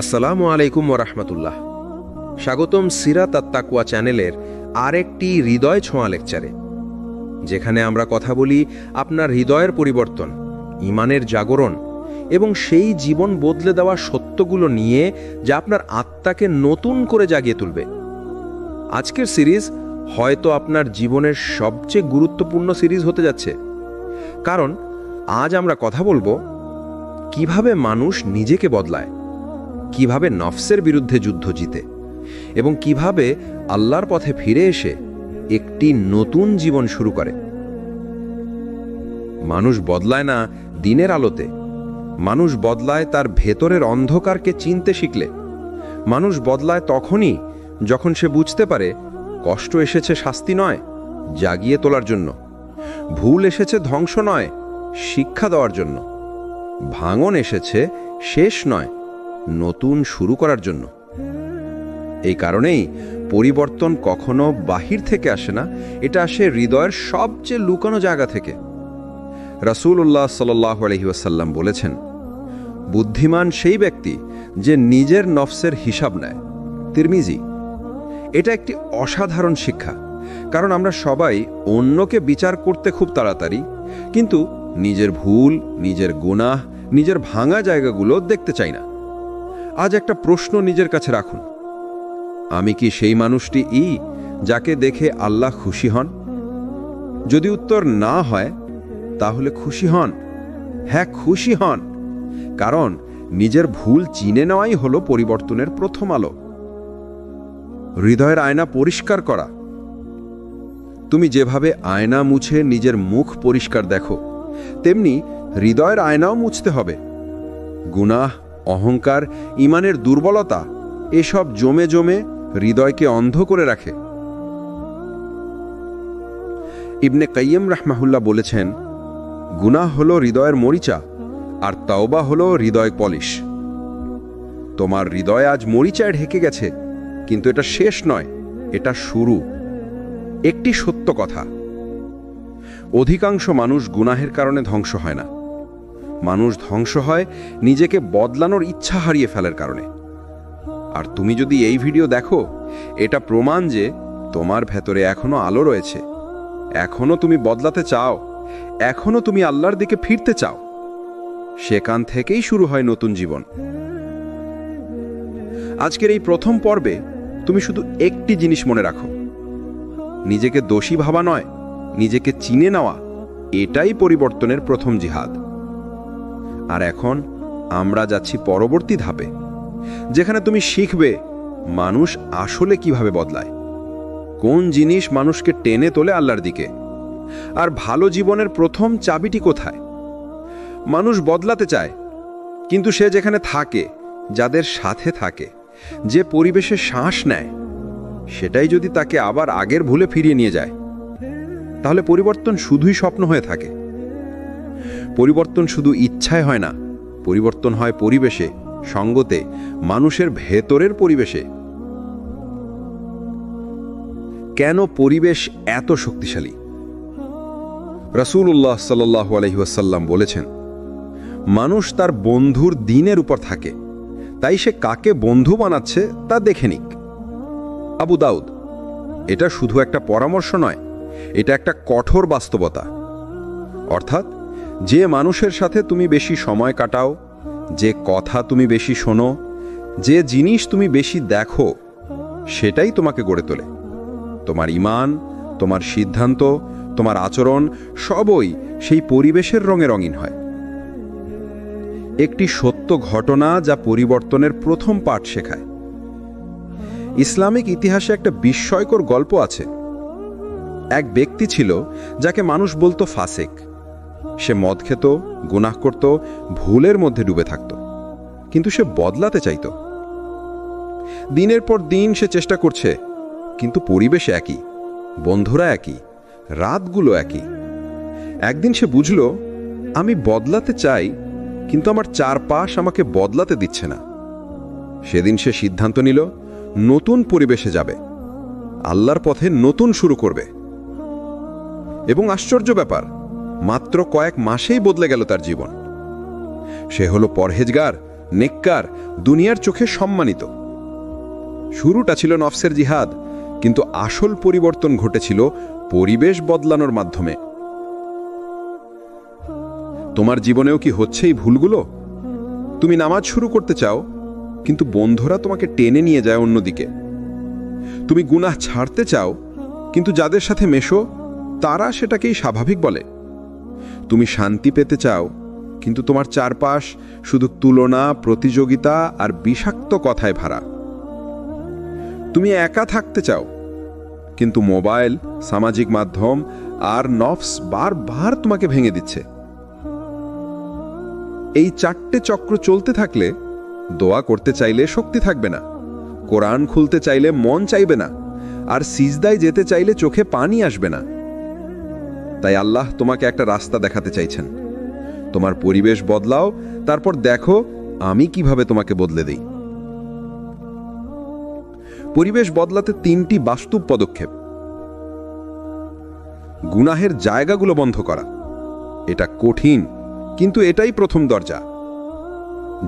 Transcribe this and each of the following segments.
আসসালামু আলাইকুম ওরহমতুল্লাহ। স্বাগতম সিরাত আত-তাকওয়া চ্যানেলের আরেকটি হৃদয় ছোঁয়া লেকচারে, যেখানে আমরা কথা বলি আপনার হৃদয়ের পরিবর্তন, ঈমানের জাগরণ এবং সেই জীবন বদলে দেওয়া সত্যগুলো নিয়ে যা আপনার আত্মাকে নতুন করে জাগিয়ে তুলবে। আজকের সিরিজ হয়তো আপনার জীবনের সবচেয়ে গুরুত্বপূর্ণ সিরিজ হতে যাচ্ছে, কারণ আজ আমরা কথা বলবো কিভাবে মানুষ নিজেকে বদলায়, কিভাবে নফসের বিরুদ্ধে যুদ্ধ জিতে এবং কিভাবে আল্লাহর পথে ফিরে এসে একটি নতুন জীবন শুরু করে। মানুষ বদলায় না দিনের আলোতে, মানুষ বদলায় তার ভেতরের অন্ধকারকে চিনতে শিখলে। মানুষ বদলায় তখনই যখন সে বুঝতে পারে কষ্ট এসেছে শাস্তি নয়, জাগিয়ে তোলার জন্য। ভুল এসেছে ধ্বংস নয়, শিক্ষা দেওয়ার জন্য। ভাঙন এসেছে শেষ নয়, নতুন শুরু করার জন্য। এই কারণেই পরিবর্তন কখনো বাহির থেকে আসে না, এটা আসে হৃদয়ের সবচেয়ে লুকানো জায়গা থেকে। রাসূলুল্লাহ সাল্লাল্লাহু আলাইহি ওয়াসাল্লাম বলেছেন, বুদ্ধিমান সেই ব্যক্তি যে নিজের নফসের হিসাব নেয়। তিরমিজি। এটা একটি অসাধারণ শিক্ষা, কারণ আমরা সবাই অন্যকে বিচার করতে খুব তাড়াতাড়ি, কিন্তু নিজের ভুল, নিজের গুনাহ, নিজের ভাঙা জায়গাগুলো দেখতে চাই না। আজ একটা প্রশ্ন নিজের কাছে রাখুন, আমি কি সেই মানুষটি যাকে দেখে আল্লাহ খুশি হন? যদি উত্তর না হয়, তাহলে খুশি হন। হ্যাঁ, খুশি হন, কারণ নিজের ভুল চিনে নেওয়াই হলো পরিবর্তনের প্রথম আলো। হৃদয়ের আয়না পরিষ্কার করা। তুমি যেভাবে আয়না মুছে নিজের মুখ পরিষ্কার দেখো, তেমনি হৃদয়ের আয়নাও মুছতে হবে। গুনাহ, অহংকার, ঈমানের দুর্বলতা এসব জমে জমে হৃদয়কে অন্ধ করে রাখে। ইবনে কাইয়্যিম রাহমাহুল্লাহ বলেছেন, গুনাহ হলো হৃদয়ের মরিচা আর তাওবা হলো হৃদয় পলিশ। তোমার হৃদয় আজ মরিচায় ঢেকে গেছে, কিন্তু এটা শেষ নয়, এটা শুরু। একটি সত্য কথা, অধিকাংশ মানুষ গুনাহের কারণে ধ্বংস হয় না, মানুষ ধ্বংস হয় নিজেকে বদলানোর ইচ্ছা হারিয়ে ফেলার কারণে। আর তুমি যদি এই ভিডিও দেখো, এটা প্রমাণ যে তোমার ভেতরে এখনো আলো রয়েছে, এখনো তুমি বদলাতে চাও, এখনো তুমি আল্লাহর দিকে ফিরতে চাও। সেখান থেকেই শুরু হয় নতুন জীবন। আজকের এই প্রথম পর্বে তুমি শুধু একটি জিনিস মনে রাখো, নিজেকে দোষী ভাবা নয়, নিজেকে চিনে নেওয়া, এটাই পরিবর্তনের প্রথম জিহাদ। আর এখন আমরা যাচ্ছি পরবর্তী ধাপে, যেখানে তুমি শিখবে মানুষ আসলে কিভাবে বদলায়, কোন জিনিস মানুষকে টেনে তোলে আল্লাহর দিকে, আর ভালো জীবনের প্রথম চাবিটি কোথায়। মানুষ বদলাতে চায়, কিন্তু সে যেখানে থাকে, যাদের সাথে থাকে, যে পরিবেশে শ্বাস নেয়, সেটাই যদি তাকে আবার আগের ভুলে ফিরিয়ে নিয়ে যায়, তাহলে পরিবর্তন শুধুই স্বপ্ন হয়ে থাকে। পরিবর্তন শুধু ইচ্ছায় হয় না, পরিবর্তন হয় পরিবেশে, সঙ্গতে, মানুষের ভেতরের পরিবেশে। কেন পরিবেশ এত শক্তিশালী? রাসূলুল্লাহ সাল্লাল্লাহু আলাইহি ওয়াসাল্লাম বলেছেন, মানুষ তার বন্ধুর দিনের উপর থাকে, তাই সে কাকে বন্ধু বানাচ্ছে তা দেখে নিক। আবু দাউদ। এটা শুধু একটা পরামর্শ নয়, এটা একটা কঠোর বাস্তবতা। অর্থাৎ যে মানুষের সাথে তুমি বেশি সময় কাটাও, যে কথা তুমি বেশি শোনো, যে জিনিস তুমি বেশি দেখো, সেটাই তোমাকে গড়ে তোলে। তোমার ঈমান, তোমার সিদ্ধান্ত, তোমার আচরণ সবই সেই পরিবেশের রঙে রঙিন হয়। একটি সত্য ঘটনা যা পরিবর্তনের প্রথম পাঠ শেখায়। ইসলামিক ইতিহাসে একটা বিস্ময়কর গল্প আছে। এক ব্যক্তি ছিল যাকে মানুষ বলতো ফাসেক। সে মদ খেত, গুনাহ করত, ভুলের মধ্যে ডুবে থাকত, কিন্তু সে বদলাতে চাইত। দিনের পর দিন সে চেষ্টা করছে, কিন্তু পরিবেশ একই, বন্ধুরা একই, রাতগুলো একই। একদিন সে বুঝল, আমি বদলাতে চাই, কিন্তু আমার চারপাশ আমাকে বদলাতে দিচ্ছে না। সেদিন সে সিদ্ধান্ত নিল, নতুন পরিবেশে যাবে, আল্লাহর পথে নতুন শুরু করবে। এবং আশ্চর্য ব্যাপার, মাত্র কয়েক মাসেই বদলে গেল তার জীবন। সে হলো পরহেজগার, নেককার দুনিয়ার চোখে সম্মানিত। শুরুটা ছিল নফসের জিহাদ, কিন্তু আসল পরিবর্তন ঘটেছিল পরিবেশ বদলানোর মাধ্যমে। তোমার জীবনেও কি হচ্ছে এই ভুলগুলো? তুমি নামাজ শুরু করতে চাও, কিন্তু বন্ধুরা তোমাকে টেনে নিয়ে যায় অন্যদিকে। তুমি গুনাহ ছাড়তে চাও, কিন্তু যাদের সাথে মেশো তারা সেটাকেই স্বাভাবিক বলে। তুমি শান্তি পেতে চাও, কিন্তু তোমার চারপাশ শুধু তুলনা, প্রতিযোগিতা আর বিষাক্ত কথায় ভরা। তুমি একা থাকতে চাও, কিন্তু মোবাইল, সামাজিক মাধ্যম আর নফস বারবার তোমাকে ভেঙে দিচ্ছে। এই 4টে চক্র চলতে থাকলে দোয়া করতে চাইলে শক্তি থাকবে না, কোরআন খুলতে চাইলে মন চাইবে না, আর সিজদায় যেতে চাইলে চোখে পানি আসবে না। তাই আল্লাহ তোমাকে একটা রাস্তা দেখাতে চাইছেন। তোমার পরিবেশ বদলাও, তারপর দেখো আমি কিভাবে তোমাকে বদলে দেই। পরিবেশ বদলাতে 3টি বাস্তব পদক্ষেপ। গুনাহের জায়গাগুলো বন্ধ করা। এটা কঠিন, কিন্তু এটাই প্রথম দরজা।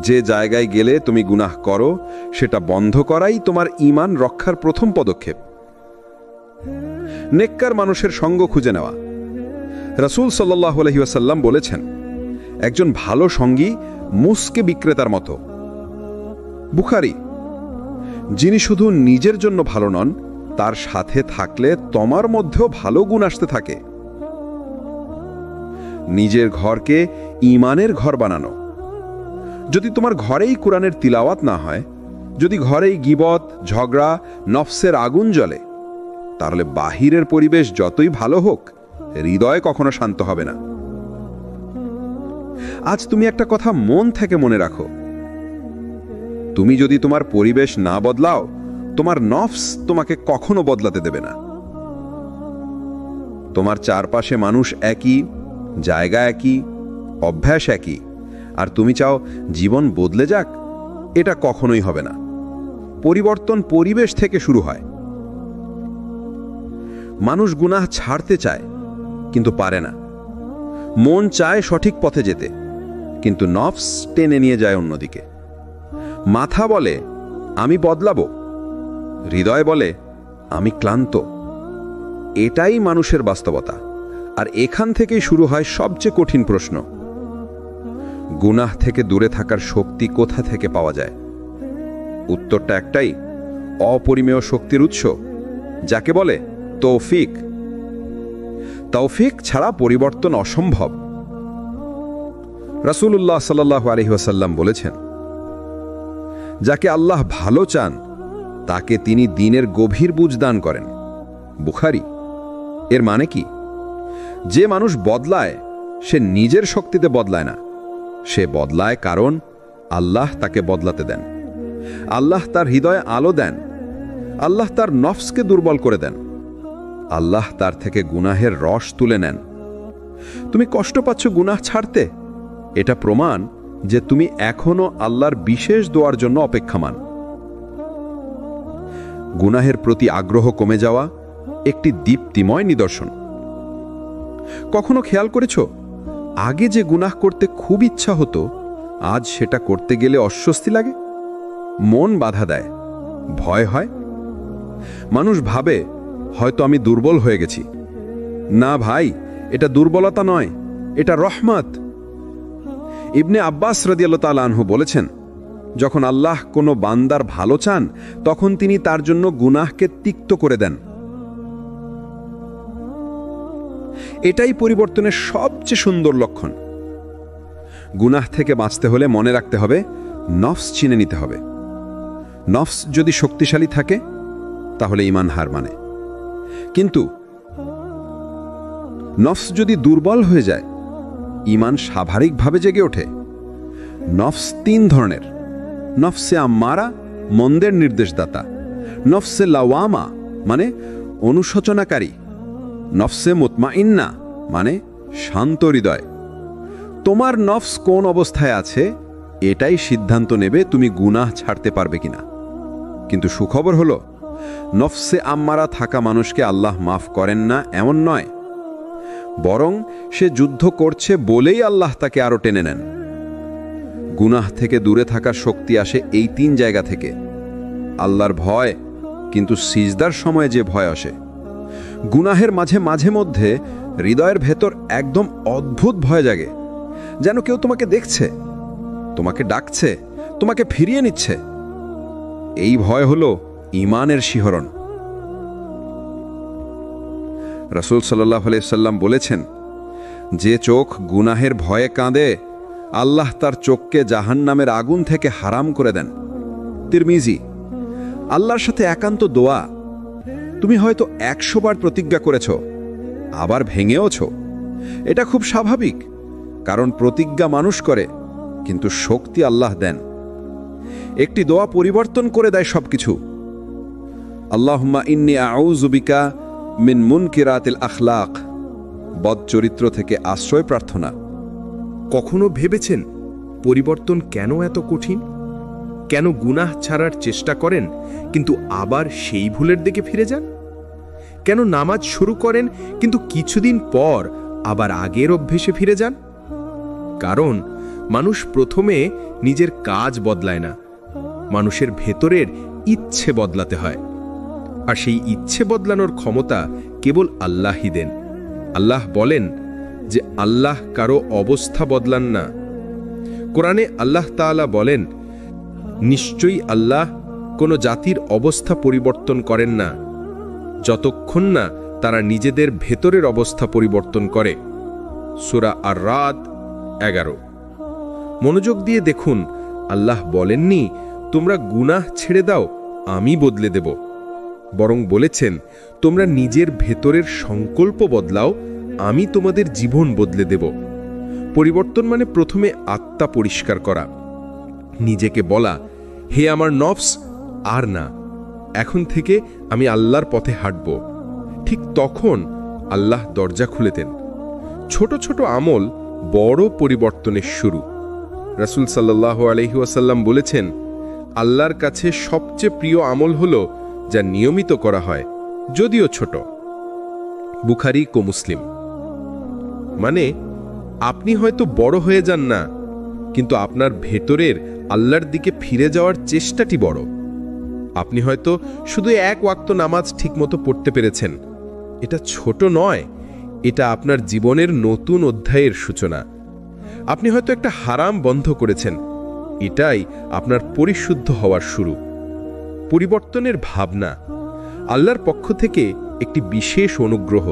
যে জায়গায় গেলে তুমি গুনাহ করো সেটা বন্ধ করাই তোমার ঈমান রক্ষার প্রথম পদক্ষেপ। নেককার মানুষের সঙ্গ খুঁজে নেওয়া। রাসূল সাল্লাল্লাহু আলাইহি ওয়াসাল্লাম বলেছেন, একজন ভালো সঙ্গী মুসকে বিক্রেতার মতো। বুখারী। যিনি শুধু নিজের জন্য ভালো নন, তার সাথে থাকলে তোমার মধ্যেও ভালো গুণ আসতে থাকে। নিজের ঘরকে ঈমানের ঘর বানানো। যদি তোমার ঘরেই কোরআনের তিলাওয়াত না হয়, যদি ঘরেই গীবত, ঝগড়া, নফসের আগুন জ্বলে, তাহলে বাহিরের পরিবেশ যতই ভালো হোক, হৃদয় কখনো শান্ত হবে না। আজ তুমি একটা কথা মন থেকে মনে রাখো, তুমি যদি তোমার পরিবেশ না বদলাও, তোমার নফস তোমাকে কখনো বদলাতে দেবে না। তোমার চারপাশে মানুষ একই, জায়গা একই, অভ্যাস একই, আর তুমি চাও জীবন বদলে যাক, এটা কখনোই হবে না। পরিবর্তন পরিবেশ থেকে শুরু হয়। মানুষ গুনাহ ছাড়তে চায়, কিন্তু পারে না। মন চায় সঠিক পথে যেতে, কিন্তু নফস টেনে নিয়ে যায় অন্যদিকে। মাথা বলে আমি বদলাবো, হৃদয় বলে আমি ক্লান্ত। এটাই মানুষের বাস্তবতা, আর এখান থেকেই শুরু হয় সবচেয়ে কঠিন প্রশ্ন। গুনাহ থেকে দূরে থাকার শক্তি কোথা থেকে পাওয়া যায়? উত্তরটা একটাই, অপরিমেয় শক্তির উৎস, যাকে বলে তৌফিক। তৌফিক ছাড়া পরিবর্তন অসম্ভব। রাসূলুল্লাহ সাল্লাল্লাহু আলাইহি ওয়াসাল্লাম বলেছেন, যাকে আল্লাহ ভালো চান তাকে তিনি দ্বীনের গভীর বুঝ দান করেন। বুখারী। এর মানে কি? যে মানুষ বদলায় সে নিজের শক্তিতে বদলায় না, সে বদলায় কারণ আল্লাহ তাকে বদলাতে দেন। আল্লাহ তার হৃদয়ে আলো দেন, আল্লাহ তার নফসকে দুর্বল করে দেন, আল্লাহ তার থেকে গুনাহের রস তুলে নেন। তুমি কষ্ট পাচ্ছ গুনাহ ছাড়তে, এটা প্রমাণ যে তুমি এখনো আল্লাহর বিশেষ দোয়ার জন্য অপেক্ষামান। গুনাহের প্রতি আগ্রহ কমে যাওয়া একটি দীপ্তিময় নিদর্শন। কখনো খেয়াল করেছ, আগে যে গুনাহ করতে খুব ইচ্ছা হতো, আজ সেটা করতে গেলে অস্বস্তি লাগে, মন বাধা দেয়, ভয় হয়। মানুষ ভাবে হয়তো আমি দুর্বল হয়ে গেছি। না ভাই, এটা দুর্বলতা নয়, এটা রহমত। ইবনে আব্বাস রাদিয়াল্লাহু তাআলা আনহু বলেছেন, যখন আল্লাহ কোনো বান্দার ভালো চান, তখন তিনি তার জন্য গুনাহকে তিক্ত করে দেন। এটাই পরিবর্তনের সবচেয়ে সুন্দর লক্ষণ। গুনাহ থেকে বাঁচতে হলে মনে রাখতে হবে, নফস চিনে নিতে হবে। নফস যদি শক্তিশালী থাকে, তাহলে ঈমান হার মানে। কিন্তু নফস যদি দুর্বল হয়ে যায়, ঈমান স্বাভাবিকভাবে জেগে ওঠে। নফস 3 ধরনের। নফসে আম্মারা, মন্দের নির্দেশদাতা। নফসে লাওয়ামা, মানে অনুশোচনাকারী। নফসে মুতমাইন্না, মানে শান্ত হৃদয়। তোমার নফস কোন অবস্থায় আছে, এটাই সিদ্ধান্ত নেবে তুমি গুনাহ ছাড়তে পারবে কিনা। কিন্তু সুখবর হলো, নফসে আম্মারা থাকা মানুষকে আল্লাহ মাফ করেন না এমন নয়, বরং সে যুদ্ধ করছে বলেই আল্লাহ তাকে আরো টেনে নেন। গুনাহ থেকে দূরে থাকার শক্তি আসে এই 3 জায়গা থেকে। আল্লাহর ভয়, কিন্তু সিজদার সময় যে ভয় আসে। গুনাহের মাঝে মাঝে মধ্যে হৃদয়ের ভেতর একদম অদ্ভুত ভয় জাগে, যেন কেউ তোমাকে দেখছে, তোমাকে ডাকছে, তোমাকে ফিরিয়ে নিচ্ছে। এই ভয় হলো ঈমানের শিহরণ। রাসূল সাল্লাল্লাহু আলাইহি সাল্লাম বলেছেন, যে চোখ গুনাহের ভয়ে কাঁদে, আল্লাহ তার চোখকে জাহান্নামের আগুন থেকে হারাম করে দেন। তিরমিজি। আল্লাহর সাথে একান্ত দোয়া। তুমি হয়তো 100 বার প্রতিজ্ঞা করেছ, আবার ভেঙেওছ। এটা খুব স্বাভাবিক, কারণ প্রতিজ্ঞা মানুষ করে, কিন্তু শক্তি আল্লাহ দেন। একটি দোয়া পরিবর্তন করে দেয় সবকিছু। আল্লাহুম্মা ইন্নী আউযু বিকা মিন মুনকিরাতিল আখলাক। বদ চরিত্র থেকে আশ্রয় প্রার্থনা। কখনো ভেবেছেন পরিবর্তন কেন এত কঠিন? কেন গুনাহ ছাড়ার চেষ্টা করেন কিন্তু আবার সেই ভুলের দিকে ফিরে যান? কেন নামাজ শুরু করেন কিন্তু কিছুদিন পর আবার আগের অভ্যেসে ফিরে যান? কারণ মানুষ প্রথমে নিজের কাজ বদলায় না, মানুষের ভেতরের ইচ্ছে বদলাতে হয়। আর সেই ইচ্ছে বদলানোর ক্ষমতা কেবল আল্লাহই দেন। আল্লাহ বলেন যে আল্লাহ কারো অবস্থা বদলান না। কোরআনে আল্লাহ তাআলা বলেন, নিশ্চয়ই আল্লাহ কোনো জাতির অবস্থা পরিবর্তন করেন না যতক্ষণ না তারা নিজেদের ভেতরের অবস্থা পরিবর্তন করে। সূরা আর-রাদ 11। মনোযোগ দিয়ে দেখুন, আল্লাহ বলেননি তোমরা গুনাহ ছেড়ে দাও, আমি বদলে দেব। বরং বলেছেন, তোমরা নিজের ভেতরের সংকল্প বদলাও, আমি তোমাদের জীবন বদলে দেব। পরিবর্তন মানে প্রথমে আত্মা পরিষ্কার করা, নিজেকে বলা, হে আমার নফস, আর না, এখন থেকে আমি আল্লাহর পথে হাঁটব। ঠিক তখন আল্লাহ দরজা খুলে দেন। ছোট ছোট আমল বড় পরিবর্তনের শুরু। রাসূল সাল্লাল্লাহু আলাইহি ওয়াসাল্লাম বলেছেন, আল্লাহর কাছে সবচেয়ে প্রিয় আমল হলো যা নিয়মিত করা হয়, যদিও ছোট। বুখারী ও মুসলিম। মানে আপনি হয়তো বড় হয়ে যান না, কিন্তু আপনার ভেতরের আল্লাহর দিকে ফিরে যাওয়ার চেষ্টাটি বড়। আপনি হয়তো শুধু 1 ওয়াক্ত নামাজ ঠিকমতো পড়তে পেরেছেন। এটা ছোট নয়, এটা আপনার জীবনের নতুন অধ্যায়ের সূচনা। আপনি হয়তো একটা হারাম বন্ধ করেছেন, এটাই আপনার পরিশুদ্ধ হওয়ার শুরু। পরিবর্তনের ভাবনা আল্লাহর পক্ষ থেকে একটি বিশেষ অনুগ্রহ।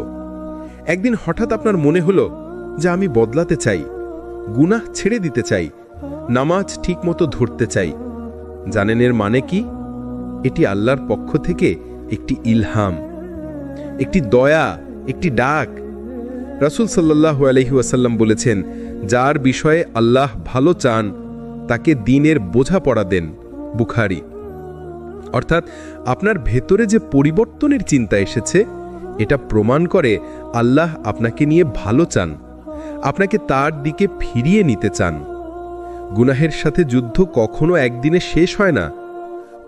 একদিন হঠাৎ আপনার মনে হলো যে আমি বদলাতে চাই, গুনাহ ছেড়ে দিতে চাই, নামাজ ঠিকমতো ধরতে চাই। জানেন এর মানে কি? এটি আল্লাহর পক্ষ থেকে একটি ইলহাম, একটি দয়া, একটি ডাক। রাসূল সাল্লাল্লাহু আলাইহি ওয়াসাল্লাম বলেছেন, যার বিষয়ে আল্লাহ ভালো চান তাকে দ্বীনের বোঝাপড়া দেন। বুখারী। অর্থাৎ আপনার ভেতরে যে পরিবর্তনের চিন্তা এসেছে, এটা প্রমাণ করে আল্লাহ আপনাকে নিয়ে ভালো চান, আপনাকে তার দিকে ফিরিয়ে নিতে চান। গুনাহের সাথে যুদ্ধ কখনো একদিনে শেষ হয় না।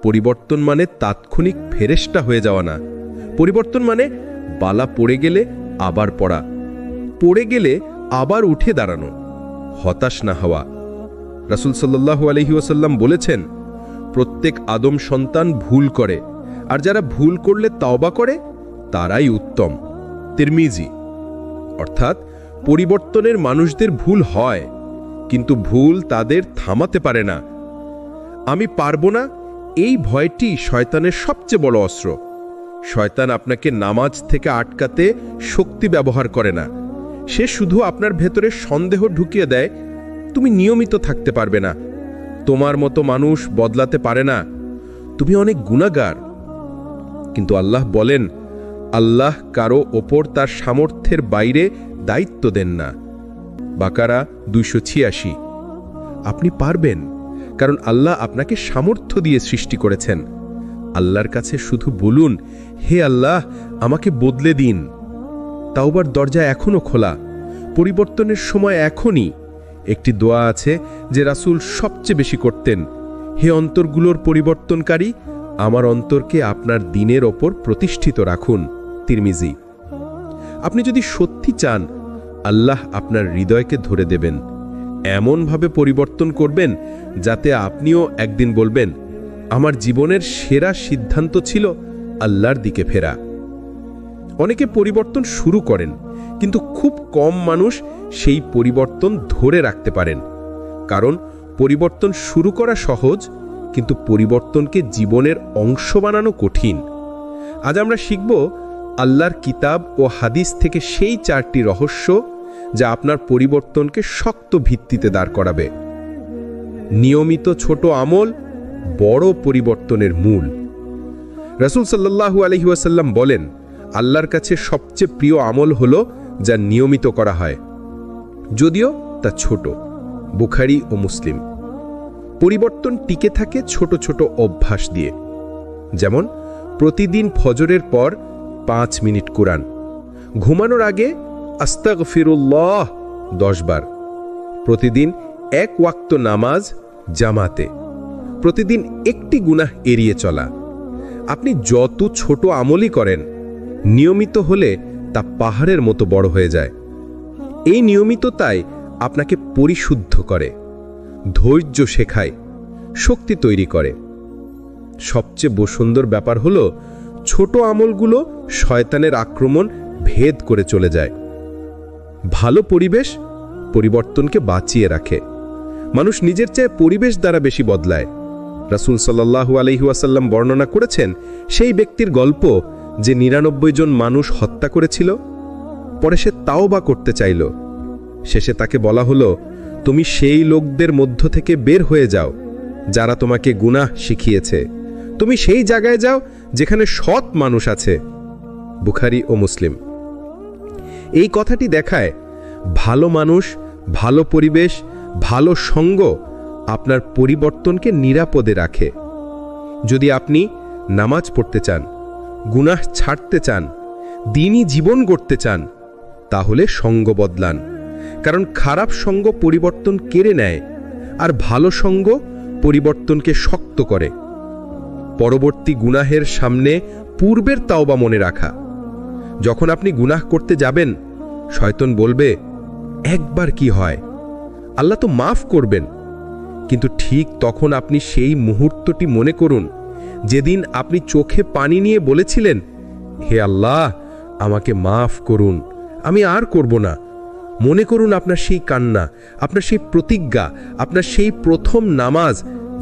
পরিবর্তন মানে তাৎক্ষণিক ফেরেশতা হয়ে যাওয়া না। পরিবর্তন মানে বালা পড়ে গেলে আবার পড়া, পড়ে গেলে আবার উঠে দাঁড়ানো, হতাশ না হওয়া। রাসূল সাল্লাল্লাহু আলাইহি ওয়াসাল্লাম বলেছেন, প্রত্যেক আদম সন্তান ভুল করে, আর যারা ভুল করলে তওবা করে তারাই উত্তম। তিরমিজি। অর্থাৎ পরিবর্তনের মানুষদের ভুল হয়, কিন্তু ভুল তাদের থামাতে পারে না। আমি পারবো না, এই ভয়টি শয়তানের সবচেয়ে বড় অস্ত্র। শয়তান আপনাকে নামাজ থেকে আটকাতে শক্তি ব্যবহার করে না, সে শুধু আপনার ভেতরে সন্দেহ ঢুকিয়ে দেয়, তুমি নিয়মিত থাকতে পারবে না, তোমার মতো মানুষ বদলাতে পারে না, তুমি অনেক গুনাহগার। কিন্তু আল্লাহ বলেন, আল্লাহ কারো ওপর তার সামর্থ্যের বাইরে দায়িত্ব দেন না। বাকারা 286। আপনি পারবেন, কারণ আল্লাহ আপনাকে সামর্থ্য দিয়ে সৃষ্টি করেছেন। আল্লাহর কাছে শুধু বলুন, হে আল্লাহ, আমাকে বদলে দিন। তাওবার দরজা এখনো খোলা, পরিবর্তনের সময় এখনই। একটি দোয়া আছে যে রাসূল সবচেয়ে বেশি করতেন, হে অন্তরগুলোর পরিবর্তনকারী, আমার অন্তরকে আপনার দ্বীনের ওপর প্রতিষ্ঠিত রাখুন। তিরমিজি। আপনি যদি সত্যি চান, আল্লাহ আপনার হৃদয়কে ধরে দেবেন, এমনভাবে পরিবর্তন করবেন যাতে আপনিও একদিন বলবেন, আমার জীবনের সেরা সিদ্ধান্ত ছিল আল্লাহর দিকে ফেরা। অনেকে পরিবর্তন শুরু করেন, কিন্তু খুব কম মানুষ সেই পরিবর্তন ধরে রাখতে পারেন। কারণ পরিবর্তন শুরু করা সহজ, কিন্তু পরিবর্তনকে জীবনের অংশ বানানো কঠিন। আজ আমরা শিখব আল্লাহর কিতাব ও হাদিস থেকে সেই 4টি রহস্য যা আপনার পরিবর্তনকে শক্ত ভিত্তিতে দাঁড় করাবে। নিয়মিত ছোট আমল বড় পরিবর্তনের মূল। রাসূল সাল্লাল্লাহু আলাইহি ওয়াসাল্লাম বলেন, আল্লাহর কাছে সবচেয়ে প্রিয় আমল হলো যা নিয়মিত করা হয়, যদিও তা ছোট। বুখারী ও মুসলিম। পরিবর্তন টিকে থাকে ছোট ছোট অভ্যাস দিয়ে, যেমন প্রতিদিন ফজরের পর 5 মিনিট কুরআন, ঘুমানোর আগে আস্তাগফিরুল্লাহ 10 বার, প্রতিদিন 1 ওয়াক্ত নামাজ জামাতে, প্রতিদিন একটি গুনাহ এড়িয়ে চলা। আপনি যত ছোট আমলই করেন, নিয়মিত হলে তা পাহাড়ের মতো বড় হয়ে যায়। এই নিয়মিততাই আপনাকে পরিশুদ্ধ করে, ধৈর্য শেখায়, শক্তি তৈরি করে। সবচেয়ে সুন্দর ব্যাপার হলো ছোট আমলগুলো শয়তানের আক্রমণ ভেদ করে চলে যায়। ভালো পরিবেশ পরিবর্তনকে বাঁচিয়ে রাখে। মানুষ নিজের চেয়ে পরিবেশ দ্বারা বেশি বদলায়। রাসূল সাল্লাল্লাহু আলাইহি ওয়াসাল্লাম বর্ণনা করেছেন সেই ব্যক্তির গল্প যে 99 জন মানুষ হত্যা করেছিল, পরে সে তাওবা করতে চাইল। শেষে তাকে বলা হলো, তুমি সেই লোকদের মধ্য থেকে বের হয়ে যাও যারা তোমাকে গুনাহ শিখিয়েছে, তুমি সেই জায়গায় যাও যেখানে সৎ মানুষ আছে। বুখারী ও মুসলিম। এই কথাটি দেখায় ভালো মানুষ, ভালো পরিবেশ, ভালো সঙ্গ আপনার পরিবর্তনকে নিরাপদে রাখে। যদি আপনি নামাজ পড়তে চান, গুনাহ ছাড়তে চান, দ্বীনি জীবন গড়তে চান, তাহলে সঙ্গ বদলান। কারণ খারাপ সঙ্গ পরিবর্তন কেড়ে নেয়, আর ভালো সঙ্গ পরিবর্তনকে শক্ত করে। পরবর্তী গুনাহের সামনে পূর্বের তাওবা মনে রাখা। যখন আপনি গুনাহ করতে যাবেন, শয়তান বলবে, একবার কি হয়, আল্লাহ তো মাফ করবেন। কিন্তু ঠিক তখন আপনি সেই মুহূর্তটি মনে করুন যেদিন আপনি চোখে পানি নিয়ে বলেছিলেন, হে আল্লাহ, আমাকে মাফ করুন, আমি আর করব না। মনে করুন আপনার সেই কান্না, আপনার সেই প্রতিজ্ঞা, আপনার সেই প্রথম নামাজ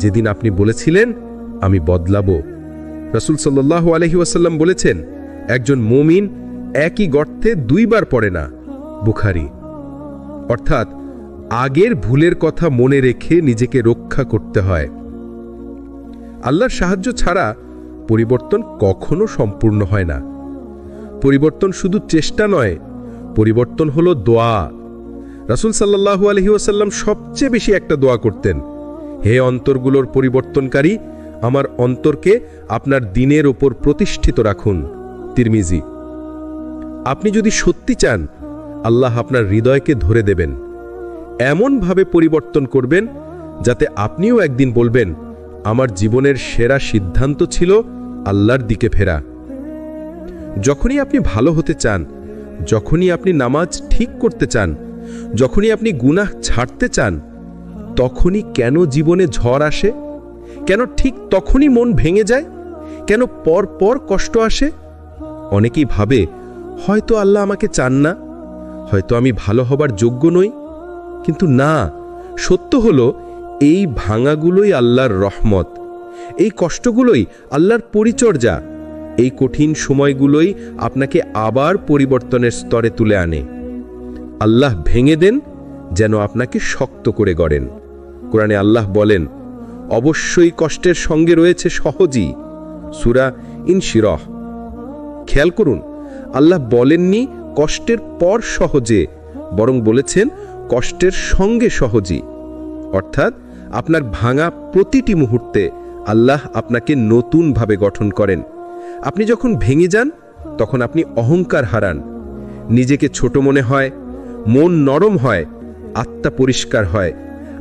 যেদিন আপনি বলেছিলেন, আমি বদলাবো। রাসূল সাল্লাল্লাহু আলাইহি ওয়াসাল্লাম বলেছেন, একজন মুমিন একই গর্তে 2 বার পড়ে না। বুখারী। অর্থাৎ আগের ভুলের কথা মনে রেখে নিজেকে রক্ষা করতে হয়। আল্লাহর সাহায্য ছাড়া পরিবর্তন কখনো সম্পূর্ণ হয় না। পরিবর্তন শুধু চেষ্টা নয়, পরিবর্তন হলো দোয়া। রাসূল সাল্লাল্লাহু আলাইহি ওয়াসাল্লাম সবচেয়ে বেশি একটা দোয়া করতেন, হে অন্তরগুলোর পরিবর্তনকারী, আমার অন্তরকে আপনার দ্বীনের ওপর প্রতিষ্ঠিত রাখুন। তিরমিজি। আপনি যদি সত্যি চান, আল্লাহ আপনার হৃদয়কে ধরে দেবেন, এমনভাবে পরিবর্তন করবেন যাতে আপনিও একদিন বলবেন, আমার জীবনের সেরা সিদ্ধান্ত ছিল আল্লাহর দিকে ফেরা। যখনই আপনি ভালো হতে চান, যখনই আপনি নামাজ ঠিক করতে চান, যখনই আপনি গুনাহ ছাড়তে চান, তখনই কেন জীবনে ঝড় আসে? কেন ঠিক তখনই মন ভেঙে যায়? কেন পর পর কষ্ট আসে? অনেকেই ভাবে, হয়তো আল্লাহ আমাকে চান না, হয়তো আমি ভালো হবার যোগ্য নই। কিন্তু না, সত্য হলো এই ভাঙাগুলোই আল্লাহর রহমত, এই কষ্টগুলোই আল্লাহর পরিচর্যা, এই কঠিন সময়গুলোই আপনাকে আবার পরিবর্তনের স্তরে তুলে আনে। আল্লাহ ভেঙে দেন যেন আপনাকে শক্ত করে গড়েন। কোরআনে আল্লাহ বলেন, অবশ্যই কষ্টের সঙ্গে রয়েছে সহজই। সূরা ইনশিরাহ। খেয়াল করুন, আল্লাহ বলেননি কষ্টের পর সহজে, বরং বলেছেন কষ্টের সঙ্গে সহজই। অর্থাৎ আপনার ভাঙা প্রতিটি মুহূর্তে আল্লাহ আপনাকে নতুনভাবে গঠন করেন। আপনি যখন ভেঙে যান, তখন আপনি অহংকার হারান, নিজেকে ছোট মনে হয়, মন নরম হয়, আত্মা পরিষ্কার হয়।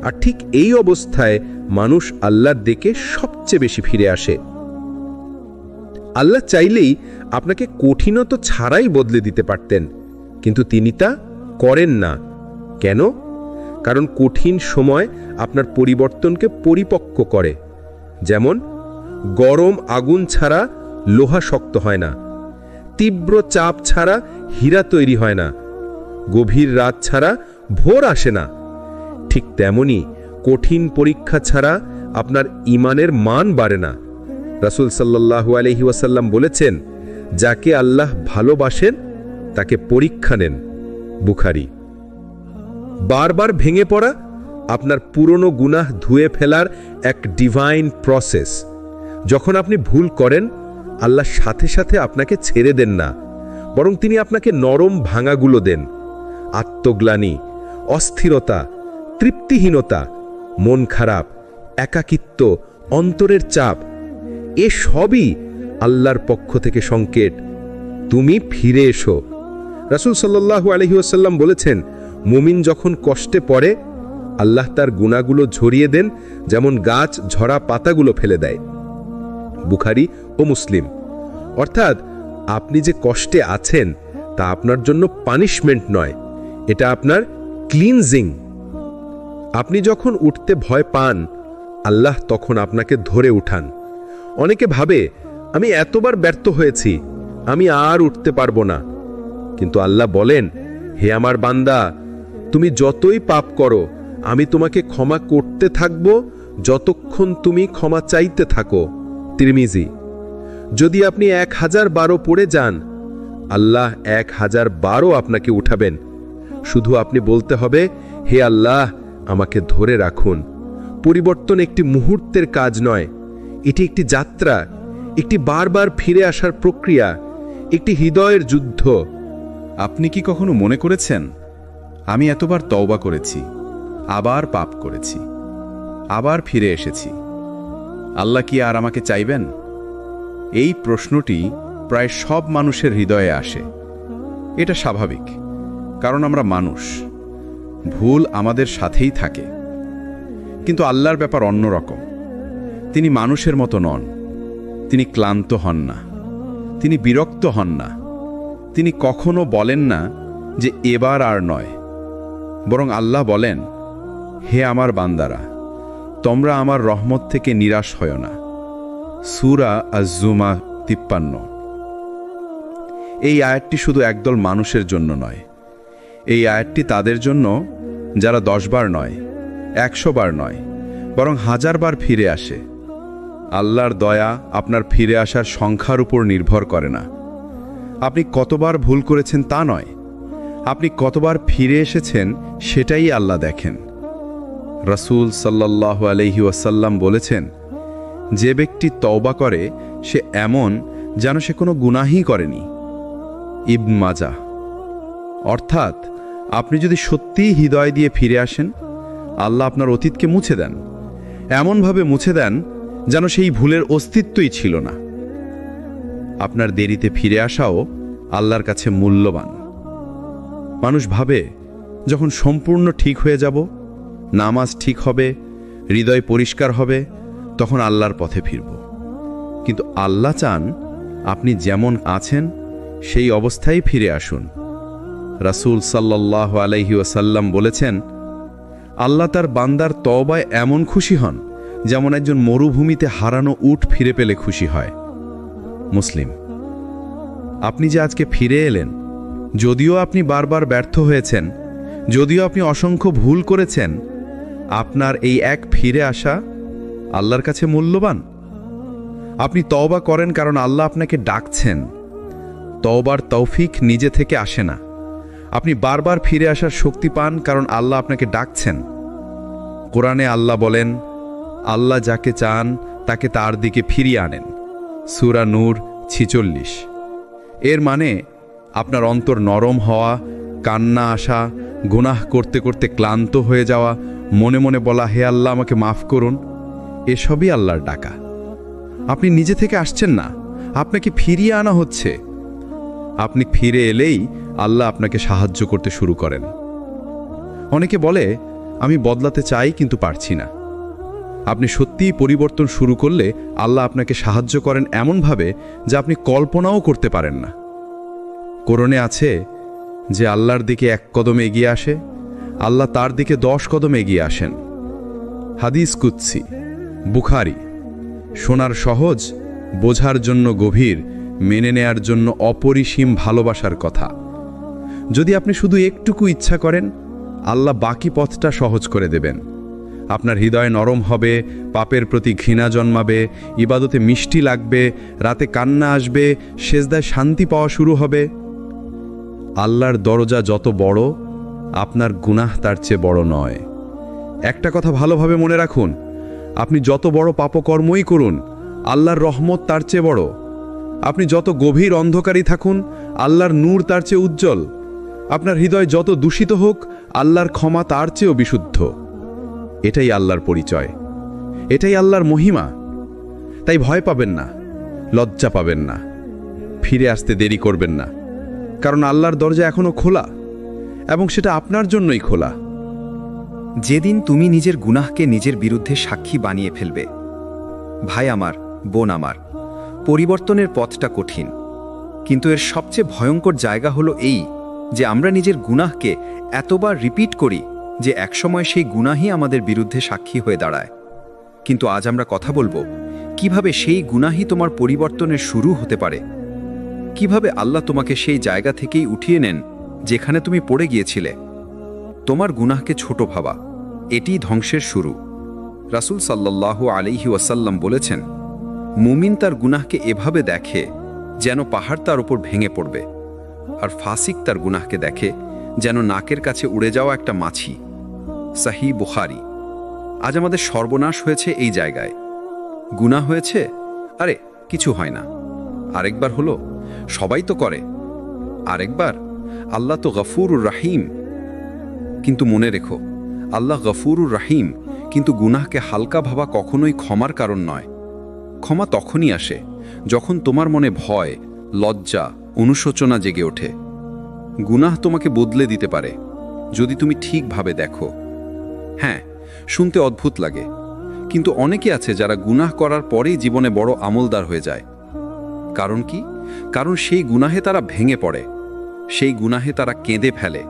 আর ঠিক এই অবস্থায় মানুষ আল্লাহর দিকে সবচেয়ে বেশি ফিরে আসে। আল্লাহ চাইলেই আপনাকে কঠিনতা ছাড়াই বদলে দিতে পারতেন, কিন্তু তিনি তা করেন না। কেন? কারণ কঠিন সময় আপনার পরিবর্তনকে পরিপক্ক করে। যেমন গরম আগুন ছাড়া লোহা শক্ত হয় না, তীব্র চাপ ছাড়া হীরা তৈরি হয় না, গভীর রাত ছাড়া ভোর আসে না। ঠিক তেমনি কঠিন পরীক্ষা ছাড়া আপনার ঈমানের মান বাড়ে না। রাসূল সাল্লাল্লাহু আলাইহি ওয়াসাল্লাম বলেছেন, যাকে আল্লাহ ভালোবাসেন তাকে পরীক্ষা নেন। বুখারী। বারবার ভেঙে পড়া আপনার পুরনো গুনাহ ধুয়ে ফেলার এক ডিভাইন প্রসেস। যখন আপনি ভুল করেন, আল্লাহ সাথে সাথে আপনাকে ছেড়ে দেন না, বরং তিনি আপনাকে নরম ভাঙাগুলো দেন। আত্মগ্লানি, অস্থিরতা, তৃপ্তিহীনতা, মন খারাপ, একাকিত্ব, অন্তরের চাপ, এ সবই আল্লাহর পক্ষ থেকে সংকেত, তুমি ফিরে এসো। রাসূল সাল্লাল্লাহু আলাইহি ওয়াসাল্লাম বলেছেন, মুমিন যখন কষ্টে পড়ে, আল্লাহ তার গুনাহগুলো ঝরিয়ে দেন যেমন গাছ ঝরা পাতাগুলো ফেলে দেয়। বুখারী ও মুসলিম। অর্থাৎ আপনি যে কষ্টে আছেন তা আপনার জন্য পানিশমেন্ট নয়, এটা আপনার ক্লিনজিং। আপনি যখন উঠতে ভয় পান, আল্লাহ তখন আপনাকে ধরে উঠান। অনেকে ভাবে, আমি এতবার ব্যর্থ হয়েছি, আমি আর উঠতে পারবো না। কিন্তু আল্লাহ বলেন, হে আমার বান্দা, তুমি যতই পাপ করো, আমি তোমাকে ক্ষমা করতে থাকব যতক্ষণ তুমি ক্ষমা চাইতে থাকো। তিরমিজি। যদি আপনি 1012 পড়ে যান, আল্লাহ 1012 আপনাকে উঠাবেন। শুধু আপনি বলতে হবে, হে আল্লাহ, আমাকে ধরে রাখুন। পরিবর্তন একটি মুহূর্তের কাজ নয়, এটি একটি যাত্রা, একটি বারবার ফিরে আসার প্রক্রিয়া, একটি হৃদয়ের যুদ্ধ। আপনি কি কখনো মনে করেছেন, আমি এতবার তওবা করেছি, আবার পাপ করেছি, আবার ফিরে এসেছি, আল্লাহ কি আর আমাকে চাইবেন? এই প্রশ্নটি প্রায় সব মানুষের হৃদয়ে আসে। এটা স্বাভাবিক, কারণ আমরা মানুষ, ভুল আমাদের সাথেই থাকে। কিন্তু আল্লাহর ব্যাপার অন্যরকম। তিনি মানুষের মতো নন। তিনি ক্লান্ত হন না, তিনি বিরক্ত হন না, তিনি কখনো বলেন না যে এবার আর নয়, বরং আল্লাহ বলেন, হে আমার বান্দারা, তোমরা আমার রহমত থেকে নিরাশ হয় না। সূরা আজ-জুমা 53। এই আয়াতটি শুধু একদল মানুষের জন্য নয়, এই আয়াতটি তাদের জন্য যারা 10 বার নয়, 100 বার নয়, বরং 1000 বার ফিরে আসে। আল্লাহর দয়া আপনার ফিরে আসার সংখ্যার উপর নির্ভর করে না। আপনি কতবার ভুল করেছেন তা নয়, আপনি কতবার ফিরে এসেছেন সেটাই আল্লাহ দেখেন। রাসূল সাল্লাল্লাহু আলাইহি ওয়াসাল্লাম বলেছেন, যে ব্যক্তি তওবা করে সে এমন যেন সে কোনো গুনাহই করেনি। ইবন মাজাহ। অর্থাৎ আপনি যদি সত্যিই হৃদয় দিয়ে ফিরে আসেন, আল্লাহ আপনার অতীতকে মুছে দেন, এমনভাবে মুছে দেন যেন সেই ভুলের অস্তিত্বই ছিল না। আপনার দেরিতে ফিরে আসাও আল্লাহর কাছে মূল্যবান। মানুষ ভাবে, যখন সম্পূর্ণ ঠিক হয়ে যাব, নামাজ ঠিক হবে, হৃদয় পরিষ্কার হবে, তখন আল্লাহর পথে ফিরব। কিন্তু আল্লাহ চান আপনি যেমন আছেন সেই অবস্থায় ফিরে আসুন। রাসূল সাল্লাল্লাহু আলাইহি ওয়াসাল্লাম বলেছেন, আল্লাহ তার বান্দার তওবায় এমন খুশি হন যেমন একজন মরুভূমিতে হারানো উট ফিরে পেলে খুশি হয়। মুসলিম। আপনি যে আজকে ফিরে এলেন, যদিও আপনি বারবার ব্যর্থ হয়েছেন, যদিও আপনি অসংখ্য ভুল করেছেন, আপনার এই এক ফিরে আসা আল্লাহর কাছে মূল্যবান। আপনি তওবা করেন কারণ আল্লাহ আপনাকে ডাকছেন। তওবার তৌফিক নিজে থেকে আসে না। আপনি বারবার ফিরে আসার শক্তি পান কারণ আল্লাহ আপনাকে ডাকছেন। কোরআনে আল্লাহ বলেন, আল্লাহ যাকে চান তাকে তার দিকে ফিরিয়ে আনেন। সূরা নূর 46। এর মানে আপনার অন্তর নরম হওয়া, কান্না আসা, গুনাহ করতে করতে ক্লান্ত হয়ে যাওয়া, মনে মনে বলা, হে আল্লাহ আমাকে মাফ করুন, এসবই আল্লাহর ডাকা। আপনি নিজে থেকে আসছেন না, আপনাকে ফিরিয়ে আনা হচ্ছে। আপনি ফিরে এলেই আল্লাহ আপনাকে সাহায্য করতে শুরু করেন। অনেকে বলে, আমি বদলাতে চাই কিন্তু পারছি না। আপনি সত্যিই পরিবর্তন শুরু করলে আল্লাহ আপনাকে সাহায্য করেন এমনভাবে যা আপনি কল্পনাও করতে পারেন না। কোরআনে আছে যে আল্লাহর দিকে এক কদম এগিয়ে আসে, আল্লাহ তার দিকে 10 কদম এগিয়ে আসেন। হাদিস কুদসি, বুখারী। শোনার সহজ, বোঝার জন্য গভীর, মেনে নেয়ার জন্য অপরিসীম ভালোবাসার কথা। যদি আপনি শুধু একটুকু ইচ্ছা করেন, আল্লাহ বাকি পথটা সহজ করে দেবেন। আপনার হৃদয় নরম হবে, পাপের প্রতি ঘৃণা জন্মাবে, ইবাদতে মিষ্টি লাগবে, রাতে কান্না আসবে, সেজদায় শান্তি পাওয়া শুরু হবে। আল্লাহর দরজা যত বড়, আপনার গুনাহ তার চেয়ে বড় নয়। একটা কথা ভালোভাবে মনে রাখুন, আপনি যত বড় পাপকর্মই করুন, আল্লাহর রহমত তার চেয়ে বড়। আপনি যত গভীর অন্ধকারই থাকুন, আল্লাহর নূর তার চেয়ে উজ্জ্বল। আপনার হৃদয় যত দূষিত হোক, আল্লাহর ক্ষমা তার চেয়েও বিশুদ্ধ। এটাই আল্লাহর পরিচয়, এটাই আল্লাহর মহিমা। তাই ভয় পাবেন না, লজ্জা পাবেন না, ফিরে আসতে দেরি করবেন না, কারণ আল্লাহর দরজা এখনো খোলা, এবং সেটা আপনার জন্যই খোলা। যেদিন তুমি নিজের গুনাহকে নিজের বিরুদ্ধে সাক্ষী বানিয়ে ফেলবে, ভাই আমার, বোন আমার, পরিবর্তনের পথটা কঠিন, কিন্তু এর সবচেয়ে ভয়ঙ্কর জায়গা হলো এই যে আমরা নিজের গুনাহকে এতবার রিপিট করি যে একসময় সেই গুনাহই আমাদের বিরুদ্ধে সাক্ষী হয়ে দাঁড়ায়। কিন্তু আজ আমরা কথা বলবো কিভাবে সেই গুনাহই তোমার পরিবর্তনের শুরু হতে পারে, কিভাবে আল্লাহ তোমাকে সেই জায়গা থেকেই উঠিয়ে নেন যেখানে তুমি পড়ে গিয়েছিলে। তোমার গুনাহকে ছোট ভাবা, এটিই ধ্বংসের শুরু। রাসূল সাল্লাল্লাহু আলাইহি ওয়াসাল্লাম বলেছেন, মুমিন তার গুনাহকে এভাবে দেখে যেন পাহাড় তার উপর ভেঙে পড়বে, আর ফাসিক তার গুনাহকে দেখে যেন নাকের কাছে উড়ে যাওয়া একটা মাছি। সহিহ বুখারী। আজ আমাদের সর্বনাশ হয়েছে এই জায়গায়। গুনাহ হয়েছে, আরে কিছু হয় না। আরেকবার হলো, সবাই তো করে। আরেকবার, আল্লাহ তো গফুরুর রাহিম। কিন্তু মনে রেখো, আল্লাহ গফুরুর রাহিম, কিন্তু গুনাহকে হালকা ভাবা কখনোই ক্ষমার কারণ নয়। ক্ষমা তখনই আসে যখন তোমার মনে ভয়, লজ্জা, অনুশোচনা জেগে ওঠে। গুনাহ তোমাকে বদলে দিতে পারে যদি তুমি ঠিকভাবে দেখো। হ্যাঁ, শুনতে অদ্ভুত লাগে, কিন্তু অনেকে আছে যারা গুনাহ করার পরেই জীবনে বড় আমলদার হয়ে যায়। কারণ কি? কারণ সেই গুনাহে তারা ভেঙে পড়ে, সেই গুনাহে তারা কেঁদে ফেলে,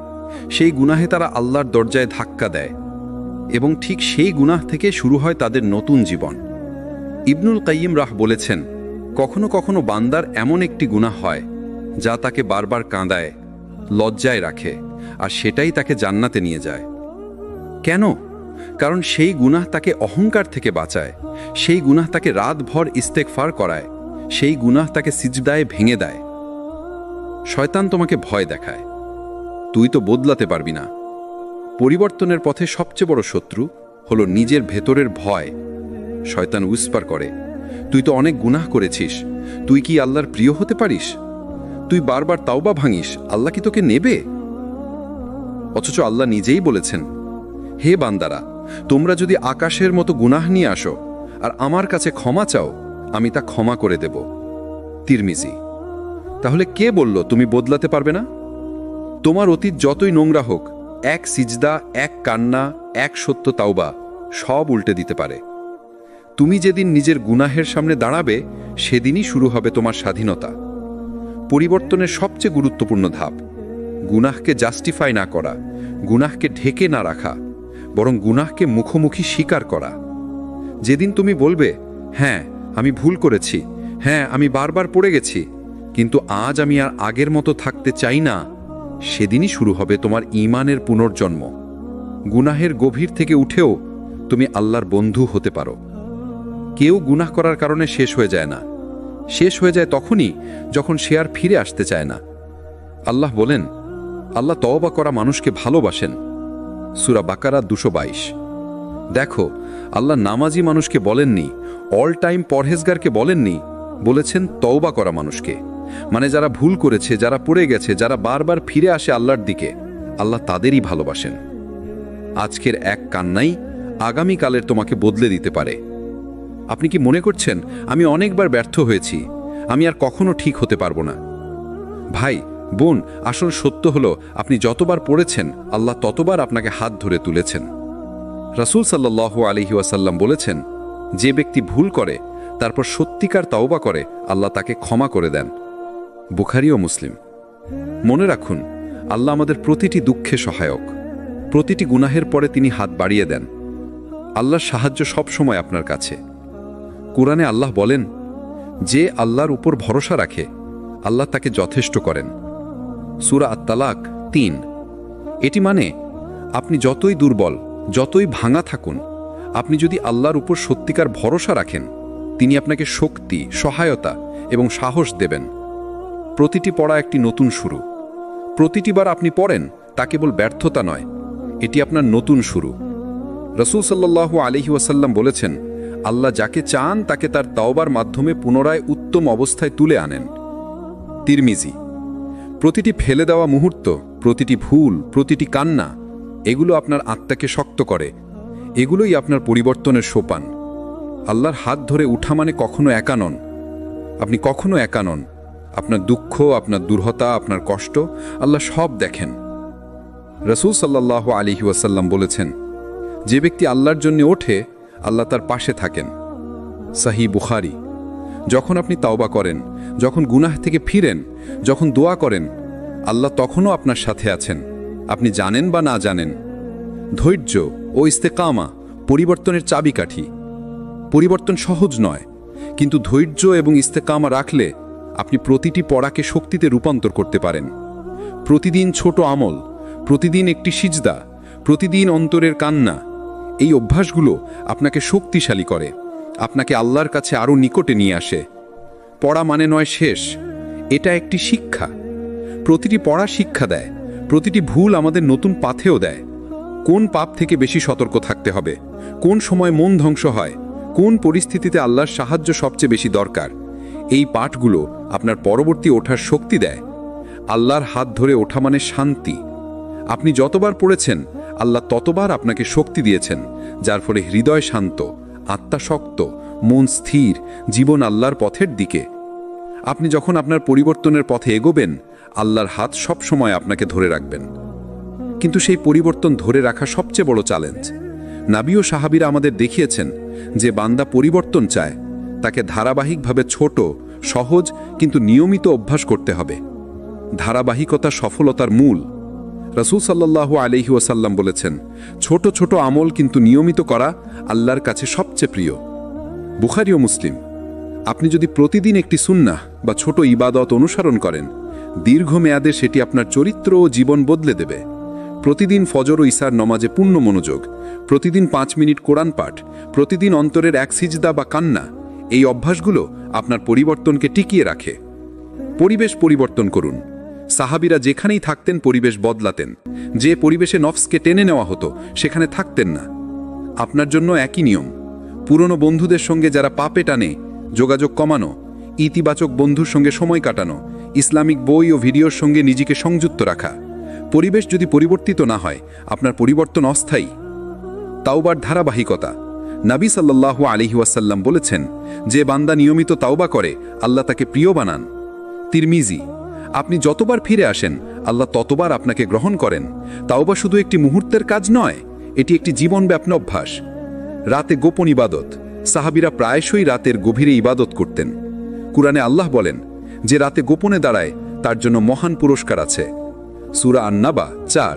সেই গুনাহে তারা আল্লাহর দরজায় ধাক্কা দেয়, এবং ঠিক সেই গুনাহ থেকে শুরু হয় তাদের নতুন জীবন। ইবনুল কাইয়িম রাহ বলেছেন, কখনো কখনো বান্দার এমন একটি গুনাহ হয় যা তাকে বারবার কাঁদায়, লজ্জায় রাখে, আর সেটাই তাকে জান্নাতে নিয়ে যায়। কেন? কারণ সেই গুনাহ তাকে অহংকার থেকে বাঁচায়, সেই গুনাহ তাকে রাতভর ইস্তেগফার করায়, সেই গুনাহ তাকে সিজদায় ভেঙে দেয়। শয়তান তোমাকে ভয় দেখায়, তুই তো বদলাতে পারবি না। পরিবর্তনের পথে সবচেয়ে বড় শত্রু হলো নিজের ভেতরের ভয়। শয়তান উইসপার করে, তুই তো অনেক গুনাহ করেছিস, তুই কি আল্লাহর প্রিয় হতে পারিস? তুই বারবার তাওবা ভাঙিস, আল্লাহ কি তোকে নেবে? অথচ আল্লাহ নিজেই বলেছেন, হে বান্দারা, তোমরা যদি আকাশের মতো গুনাহ নিয়ে আসো আর আমার কাছে ক্ষমা চাও, আমি তা ক্ষমা করে দেব। তিরমিজি। তাহলে কে বলল তুমি বদলাতে পারবে না? তোমার অতীত যতই নোংরা হোক, এক সিজদা, এক কান্না, এক সত্য তাওবা সব উল্টে দিতে পারে। তুমি যেদিন নিজের গুনাহের সামনে দাঁড়াবে, সেদিনই শুরু হবে তোমার স্বাধীনতা। পরিবর্তনের সবচেয়ে গুরুত্বপূর্ণ ধাপ, গুনাহকে জাস্টিফাই না করা, গুনাহকে ঢেকে না রাখা, বরং গুনাহকে মুখোমুখি স্বীকার করা। যেদিন তুমি বলবে, হ্যাঁ আমি ভুল করেছি, হ্যাঁ আমি বারবার পড়ে গেছি, কিন্তু আজ আমি আর আগের মতো থাকতে চাই না, সেদিনই শুরু হবে তোমার ঈমানের পুনর্জন্ম। গুনাহের গভীর থেকে উঠেও তুমি আল্লাহর বন্ধু হতে পারো। কেউ গুনাহ করার কারণে শেষ হয়ে যায় না, শেষ হয়ে যায় তখনই যখন সে আর ফিরে আসতে চায় না। আল্লাহ বলেন, আল্লাহ তওবা করা মানুষকে ভালোবাসেন। সূরা বাকারা 222। দেখো, আল্লাহ নামাজি মানুষকে বলেননি, অল টাইম পরহেজগারকে বলেননি, বলেছেন তওবা করা মানুষকে। মানে যারা ভুল করেছে, যারা পড়ে গেছে, যারা বারবার ফিরে আসে আল্লাহর দিকে, আল্লাহ তাদেরই ভালোবাসেন। আজকের এক কান্নাই আগামীকালের তোমাকে বদলে দিতে পারে। আপনি কি মনে করছেন আমি অনেকবার ব্যর্থ হয়েছি, আমি আর কখনো ঠিক হতে পারবো না? ভাই, বোন, আসল সত্য হলো আপনি যতবার পড়েছেন, আল্লাহ ততবার আপনাকে হাত ধরে তুলেছেন। রাসূল সাল্লাল্লাহু আলাইহি ওয়াসাল্লাম বলেছেন, যে ব্যক্তি ভুল করে তারপর সত্যিকার তাওবা করে, আল্লাহ তাকে ক্ষমা করে দেন। বুখারী ও মুসলিম। মনে রাখুন, আল্লাহ আমাদের প্রতিটি দুঃখে সহায়ক। প্রতিটি গুনাহের পরে তিনি হাত বাড়িয়ে দেন। আল্লাহর সাহায্য সব সময় আপনার কাছে। কুরআনে আল্লাহ বলেন, যে আল্লাহর উপর ভরসা রাখে আল্লাহ তাকে যথেষ্ট করেন। সূরা আত-তালাক ৩। এটি মানে আপনি যতই দুর্বল, যতই ভাঙা থাকুন, আপনি যদি আল্লাহর উপর সত্যিকার ভরসা রাখেন, তিনি আপনাকে শক্তি, সহায়তা এবং সাহস দেবেন। প্রতিটি পড়া একটি নতুন শুরু। প্রতিটিবার আপনি পড়েন তা কেবল ব্যর্থতা নয়, এটি আপনার নতুন শুরু। রাসূল সাল্লাল্লাহু আলাইহি ওয়াসাল্লাম বলেছেন, আল্লাহ যাকে চান তাকে তার তাওবার মাধ্যমে পুনরায় উত্তম অবস্থায় তুলে আনেন। তিরমিজি। প্রতিটি ফেলে দেওয়া মুহূর্ত, প্রতিটি ভুল, প্রতিটি কান্না, এগুলো আপনার আত্মাকে শক্ত করে। এগুলোই আপনার পরিবর্তনের সোপান। আল্লাহর হাত ধরে উঠা মানে কখনো একা নন। আপনি কখনো একা নন। আপনার দুঃখ, আপনার দুর্হতা, আপনার কষ্ট আল্লাহ সব দেখেন। রাসূল সাল্লাল্লাহু আলাইহি ওয়াসাল্লাম বলেছেন, যে ব্যক্তি আল্লাহর জন্য ওঠে আল্লাহ তার পাশে থাকেন। সহিহ বুখারী। যখন আপনি তাওবা করেন, যখন গুনাহ থেকে ফিরেন, যখন দোয়া করেন, আল্লাহ তখনও আপনার সাথে আছেন, আপনি জানেন বা না জানেন। ধৈর্য ও ইস্তেকামা পরিবর্তনের চাবিকাঠি। পরিবর্তন সহজ নয়, কিন্তু ধৈর্য এবং ইস্তেকামা রাখলে আপনি প্রতিটি পড়াকে শক্তিতে রূপান্তর করতে পারেন। প্রতিদিন ছোট আমল, প্রতিদিন একটি সিজদা, প্রতিদিন অন্তরের কান্না, এই অভ্যাসগুলো আপনাকে শক্তিশালী করে, আপনাকে আল্লাহর কাছে আরও নিকটে নিয়ে আসে। পড়া মানে নয় শেষ, এটা একটি শিক্ষা। প্রতিটি পড়া শিক্ষা দেয়, প্রতিটি ভুল আমাদের নতুন পাথেও দেয়। কোন পাপ থেকে বেশি সতর্ক থাকতে হবে, কোন সময় মন ধ্বংস হয়, কোন পরিস্থিতিতে আল্লাহর সাহায্য সবচেয়ে বেশি দরকার, এই পাঠগুলো আপনার পরবর্তী ওঠার শক্তি দেয়। আল্লাহর হাত ধরে ওঠা মানে শান্তি। আপনি যতবার পড়েছেন আল্লাহ ততবার আপনাকে শক্তি দিয়েছেন, যার ফলে হৃদয় শান্ত, আত্মা শক্ত, মন স্থির, জীবন আল্লাহর পথের দিকে। আপনি যখন আপনার পরিবর্তনের পথে এগোবেন, আল্লাহর হাত সব সময় আপনাকে ধরে রাখবেন। কিন্তু সেই পরিবর্তন ধরে রাখা সবচেয়ে বড় চ্যালেঞ্জ। নবী ও সাহাবীরা আমাদের দেখিয়েছেন, যে বান্দা পরিবর্তন চায় তাকে ধারাবাহিকভাবে ছোট, সহজ কিন্তু নিয়মিত অভ্যাস করতে হবে। ধারাবাহিকতা সফলতার মূল। রাসূল সাল্লাল্লাহু আলাইহি ওয়াসাল্লাম বলেছেন, ছোট ছোট আমল কিন্তু নিয়মিত করা আল্লাহর কাছে সবচেয়ে প্রিয়। বুখারী ও মুসলিম। আপনি যদি প্রতিদিন একটি সুন্নাহ বা ছোট ইবাদত অনুসরণ করেন, দীর্ঘমেয়াদে সেটি আপনার চরিত্র ও জীবন বদলে দেবে। প্রতিদিন ফজর ও ইশার নমাজে পূর্ণ মনোযোগ, প্রতিদিন 5 মিনিট কোরআন পাঠ, প্রতিদিন অন্তরের এক সিজদা বা কান্না, এই অভ্যাসগুলো আপনার পরিবর্তনকে টিকিয়ে রাখে। পরিবেশ পরিবর্তন করুন। সাহাবীরা যেখানেই থাকতেন পরিবেশ বদলাতেন। যে পরিবেশে নফসকে টেনে নেওয়া হতো সেখানে থাকতেন না। আপনার জন্য একই নিয়ম। পুরনো বন্ধুদের সঙ্গে যারা পাপে টানে যোগাযোগ কমানো, ইতিবাচক বন্ধুর সঙ্গে সময় কাটানো, ইসলামিক বই ও ভিডিওর সঙ্গে নিজেকে সংযুক্ত রাখা। পরিবেশ যদি পরিবর্তিত না হয়, আপনার পরিবর্তন অস্থায়ী। তাওবার ধারাবাহিকতা। নবী সাল্লাল্লাহু আলাইহি ওয়াসাল্লাম বলেছেন, যে বান্দা নিয়মিত তাওবা করে আল্লাহ তাকে প্রিয় বানান। তিরমিজি। আপনি যতবার ফিরে আসেন আল্লাহ ততবার আপনাকে গ্রহণ করেন। তাওবা শুধু একটি মুহূর্তের কাজ নয়, এটি একটি জীবনব্যাপী অভ্যাস। রাতে গোপন ইবাদত। সাহাবীরা প্রায়শই রাতের গভীরে ইবাদত করতেন। কুরআনে আল্লাহ বলেন, যে রাতে গোপনে দাঁড়ায় তার জন্য মহান পুরস্কার আছে। সূরা আন-নাবা 4।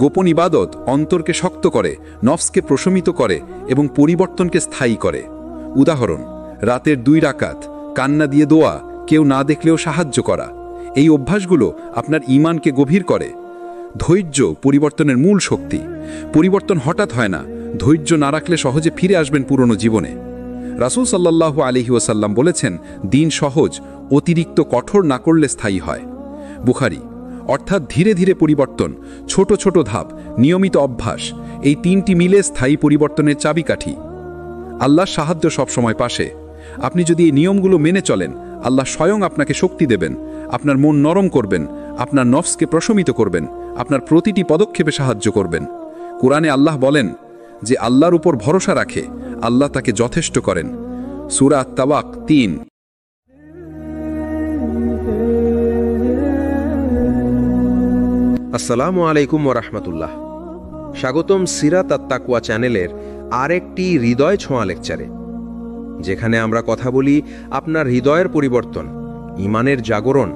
গোপন ইবাদত অন্তরকে শক্ত করে, নফসকে প্রশমিত করে এবং পরিবর্তনকে স্থায়ী করে। উদাহরণ, রাতের 2 রাকাত, কান্না দিয়ে দোয়া, কেউ না দেখলেও সাহায্য করা। এই অভ্যাসগুলো আপনার ঈমানকে গভীর করে। ধৈর্য পরিবর্তনের মূল শক্তি। পরিবর্তন হঠাৎ হয় না, ধৈর্য না রাখলে সহজে ফিরে আসবেন পুরনো জীবনে। রাসূল সাল্লাল্লাহু আলাইহি ওয়াসাল্লাম বলেছেন, দিন সহজ, অতিরিক্ত কঠোর না করলে স্থায়ী হয়। বুখারী। অর্থাৎ ধীরে ধীরে পরিবর্তন, ছোট ছোট ধাপ, নিয়মিত অভ্যাস, এই 3টি মিলে স্থায়ী পরিবর্তনের চাবিকাঠি। আল্লাহর সাহায্য সবসময় পাশে। আপনি যদি এই নিয়মগুলো মেনে চলেন, আল্লাহ স্বয়ং আপনাকে শক্তি দেবেন, আপনার মন নরম করবেন, আপনার নফসকে প্রশমিত করবেন, আপনার প্রতিটি পদক্ষেপে সাহায্য করবেন। কুরআনে আল্লাহ বলেন, যে আল্লাহর উপর ভরসা রাখে আল্লাহ তাকে যথেষ্ট করেন। সূরা আত-তাওবাক 3। আসসালামু আলাইকুম ওয়া রাহমাতুল্লাহ। স্বাগতম সিরাত আত-তাকওয়া চ্যানেলের আরেকটি হৃদয় ছোঁয়া লেকচারে, যেখানে আমরা কথা বলি আপনার হৃদয়ের পরিবর্তন, ঈমানের জাগরণ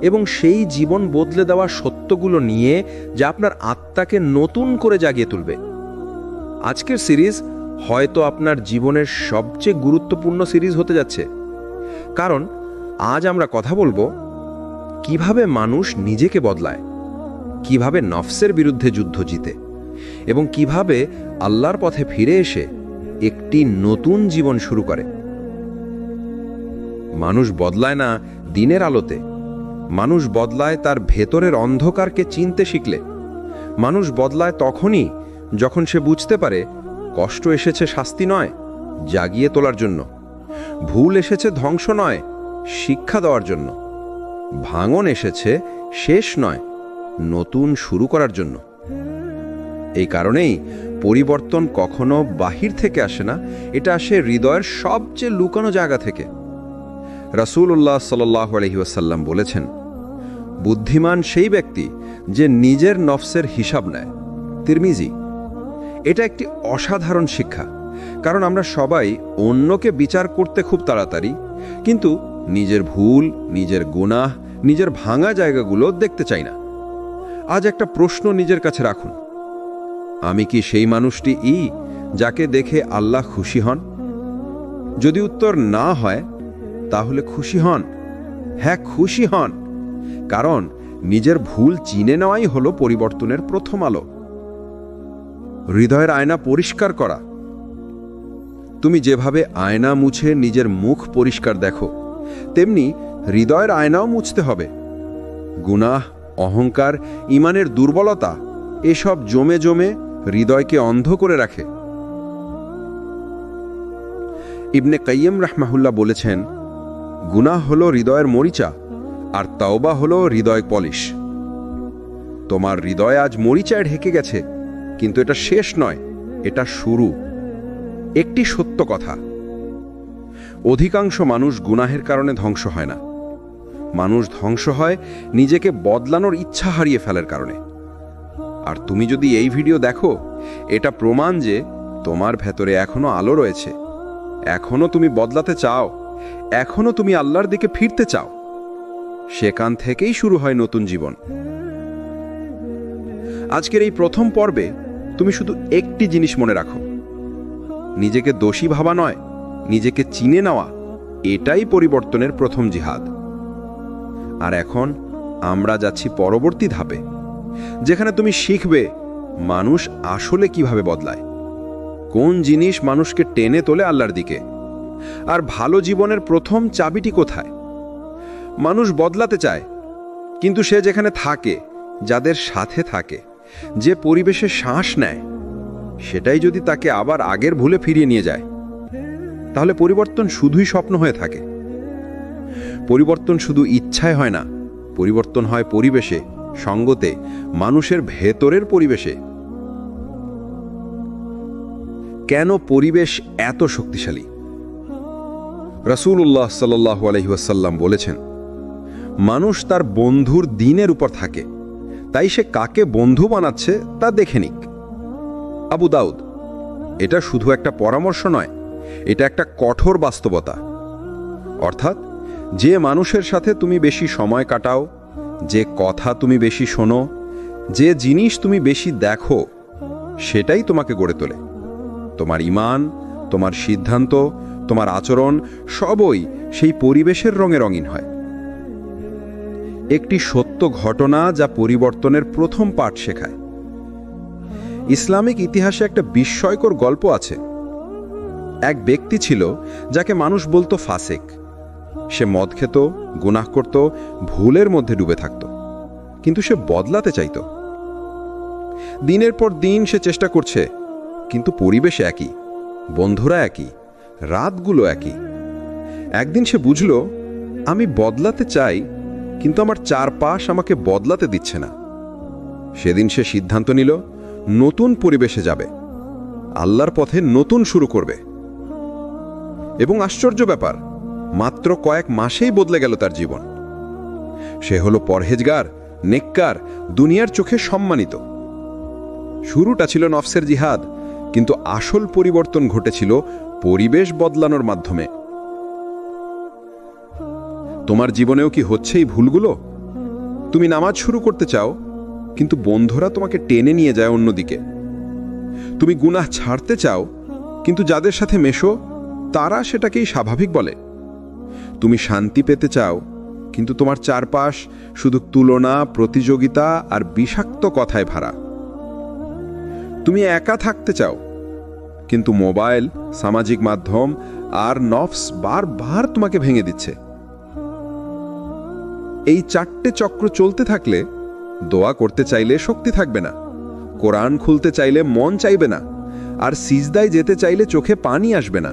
এবং সেই জীবন বদলে দেওয়া সত্যগুলো নিয়ে যা আপনার আত্মাকে নতুন করে জাগিয়ে তুলবে। আজকের সিরিজ হয়তো আপনার জীবনের সবচেয়ে গুরুত্বপূর্ণ সিরিজ হতে যাচ্ছে, কারণ আজ আমরা কথা বলবো কিভাবে মানুষ নিজেকে বদলায়, কিভাবে নফসের বিরুদ্ধে যুদ্ধ জিতে এবং কিভাবে আল্লাহর পথে ফিরে এসে একটি নতুন জীবন শুরু করে। মানুষ বদলায় না দিনের আলোতে, মানুষ বদলায় তার ভেতরের অন্ধকারকে চিনতে শিখলে। মানুষ বদলায় তখনই যখন সে বুঝতে পারে কষ্ট এসেছে শাস্তি নয়, জাগিয়ে তোলার জন্য। ভুল এসেছে ধ্বংস নয়, শিক্ষা দেওয়ার জন্য। ভাঙন এসেছে শেষ নয়, নতুন শুরু করার জন্য। এই কারণেই পরিবর্তন কখনো বাহির থেকে আসে না, এটা আসে হৃদয়ের সবচেয়ে লুকানো জায়গা থেকে। রাসূলুল্লাহ সাল্লাল্লাহু আলাইহি ওয়াসাল্লাম বলেছেন, বুদ্ধিমান সেই ব্যক্তি যে নিজের নফসের হিসাব নেয়। তিরমিজি। এটা একটি অসাধারণ শিক্ষা, কারণ আমরা সবাই অন্যকে বিচার করতে খুব তাড়াতাড়ি, কিন্তু নিজের ভুল, নিজের গুনাহ, নিজের ভাঙা জায়গাগুলো দেখতে চাই না। আজ একটা প্রশ্ন নিজের কাছে রাখুন, আমি কি সেই মানুষটি যাকে দেখে আল্লাহ খুশি হন? যদি উত্তর না হয়, তাহলে খুশি হন। হ্যাঁ, খুশি হন, কারণ নিজের ভুল চিনে নেওয়াই হলো পরিবর্তনের প্রথম আলো। হৃদয়ের আয়না পরিষ্কার করা। তুমি যেভাবে আয়না মুছে নিজের মুখ পরিষ্কার দেখো, তেমনি হৃদয়ের আয়নাও মুছতে হবে। গুনাহ, অহংকার, ঈমানের দুর্বলতা এসব জমে জমে হৃদয়কে অন্ধ করে রাখে। ইবনে কাইয়্যিম রাহমাহুল্লাহ বলেছেন, গুনাহ হলো হৃদয়ের মরিচা, আর তাওবা হলো হৃদয় পলিশ। তোমার হৃদয় আজ মরিচায় ঢেকে গেছে, কিন্তু এটা শেষ নয়, এটা শুরু। একটি সত্য কথা, অধিকাংশ মানুষ গুনাহের কারণে ধ্বংস হয় না, মানুষ ধ্বংস হয় নিজেকে বদলানোর ইচ্ছা হারিয়ে ফেলার কারণে। আর তুমি যদি এই ভিডিও দেখো, এটা প্রমাণ যে তোমার ভেতরে এখনো আলো রয়েছে, এখনো তুমি বদলাতে চাও, এখনো তুমি আল্লাহর দিকে ফিরতে চাও। সেখান থেকেই শুরু হয় নতুন জীবন। আজকের এই প্রথম পর্বে তুমি শুধু একটি জিনিস মনে রাখো, নিজেকে দোষী ভাবা নয়, নিজেকে চিনে নেওয়া, এটাই পরিবর্তনের প্রথম জিহাদ। আর এখন আমরা যাচ্ছি পরবর্তী ধাপে, যেখানে তুমি শিখবে মানুষ আসলে কিভাবে বদলায়, কোন জিনিস মানুষকে টেনে তোলে আল্লাহর দিকে, আর ভালো জীবনের প্রথম চাবিটি কোথায়। মানুষ বদলাতে চায়, কিন্তু সে যেখানে থাকে, যাদের সাথে থাকে, যে পরিবেশে শ্বাস নেয়, সেটাই যদি তাকে আবার আগের ভুলে ফিরিয়ে নিয়ে যায়, তাহলে পরিবর্তন শুধুই স্বপ্ন হয়ে থাকে। পরিবর্তন শুধু ইচ্ছায় হয় না, পরিবর্তন হয় পরিবেশে, সঙ্গতে, মানুষের ভেতরের পরিবেশে। কেন পরিবেশ এত শক্তিশালী? রাসূলুল্লাহ সাল্লাল্লাহু আলাইহি ওয়াসাল্লাম বলেছেন, মানুষ তার বন্ধুর দিনের উপর থাকে, তাই সে কাকে বন্ধু বানাচ্ছে তা দেখে নিক। আবু দাউদ। এটা শুধু একটা পরামর্শ নয়, এটা একটা কঠোর বাস্তবতা। অর্থাৎ যে মানুষের সাথে তুমি বেশি সময় কাটাও, যে কথা তুমি বেশি শোনো, যে জিনিস তুমি বেশি দেখো, সেটাই তোমাকে গড়ে তোলে। তোমার ঈমান, তোমার সিদ্ধান্ত, তোমার আচরণ সবই সেই পরিবেশের রঙে রঙিন হয়। একটি সত্য ঘটনা যা পরিবর্তনের প্রথম পাঠ শেখায়। ইসলামিক ইতিহাসে একটা বিস্ময়কর গল্প আছে। এক ব্যক্তি ছিল যাকে মানুষ বলতো ফাসেক। সে মদ খেত, গুনাহ করত, ভুলের মধ্যে ডুবে থাকত, কিন্তু সে বদলাতে চাইত। দিনের পর দিন সে চেষ্টা করছে, কিন্তু পরিবেশ একই, বন্ধুরা একই, রাতগুলো একই। একদিন সে বুঝল, আমি বদলাতে চাই, কিন্তু আমার চারপাশ আমাকে বদলাতে দিচ্ছে না। সেদিন সে সিদ্ধান্ত নিল, নতুন পরিবেশে যাবে, আল্লাহর পথে নতুন শুরু করবে। এবং আশ্চর্য ব্যাপার, মাত্র কয়েক মাসেই বদলে গেল তার জীবন। সে হলো পরহেজগার, নেককার, দুনিয়ার চোখে সম্মানিত। শুরুটা ছিল নফসের জিহাদ, কিন্তু আসল পরিবর্তন ঘটেছিল পরিবেশ বদলানোর মাধ্যমে। তোমার জীবনেও কি হচ্ছে এই ভুলগুলো? তুমি নামাজ শুরু করতে চাও, কিন্তু বন্ধুরা তোমাকে টেনে নিয়ে যায় অন্যদিকে। তুমি গুনাহ ছাড়তে চাও, কিন্তু যাদের সাথে মেশো তারা সেটাকেই স্বাভাবিক বলে। তুমি শান্তি পেতে চাও, কিন্তু তোমার চারপাশ শুধু তুলনা, প্রতিযোগিতা আর বিষাক্ত কথায় ভরা। তুমি একা থাকতে চাও, কিন্তু মোবাইল, সামাজিক মাধ্যম আর নফস বারবার তোমাকে ভেঙে দিচ্ছে। এই 4টে চক্র চলতে থাকলে দোয়া করতে চাইলে শক্তি থাকবে না, কোরআন খুলতে চাইলে মন চাইবে না, আর সিজদায় যেতে চাইলে চোখে পানি আসবে না।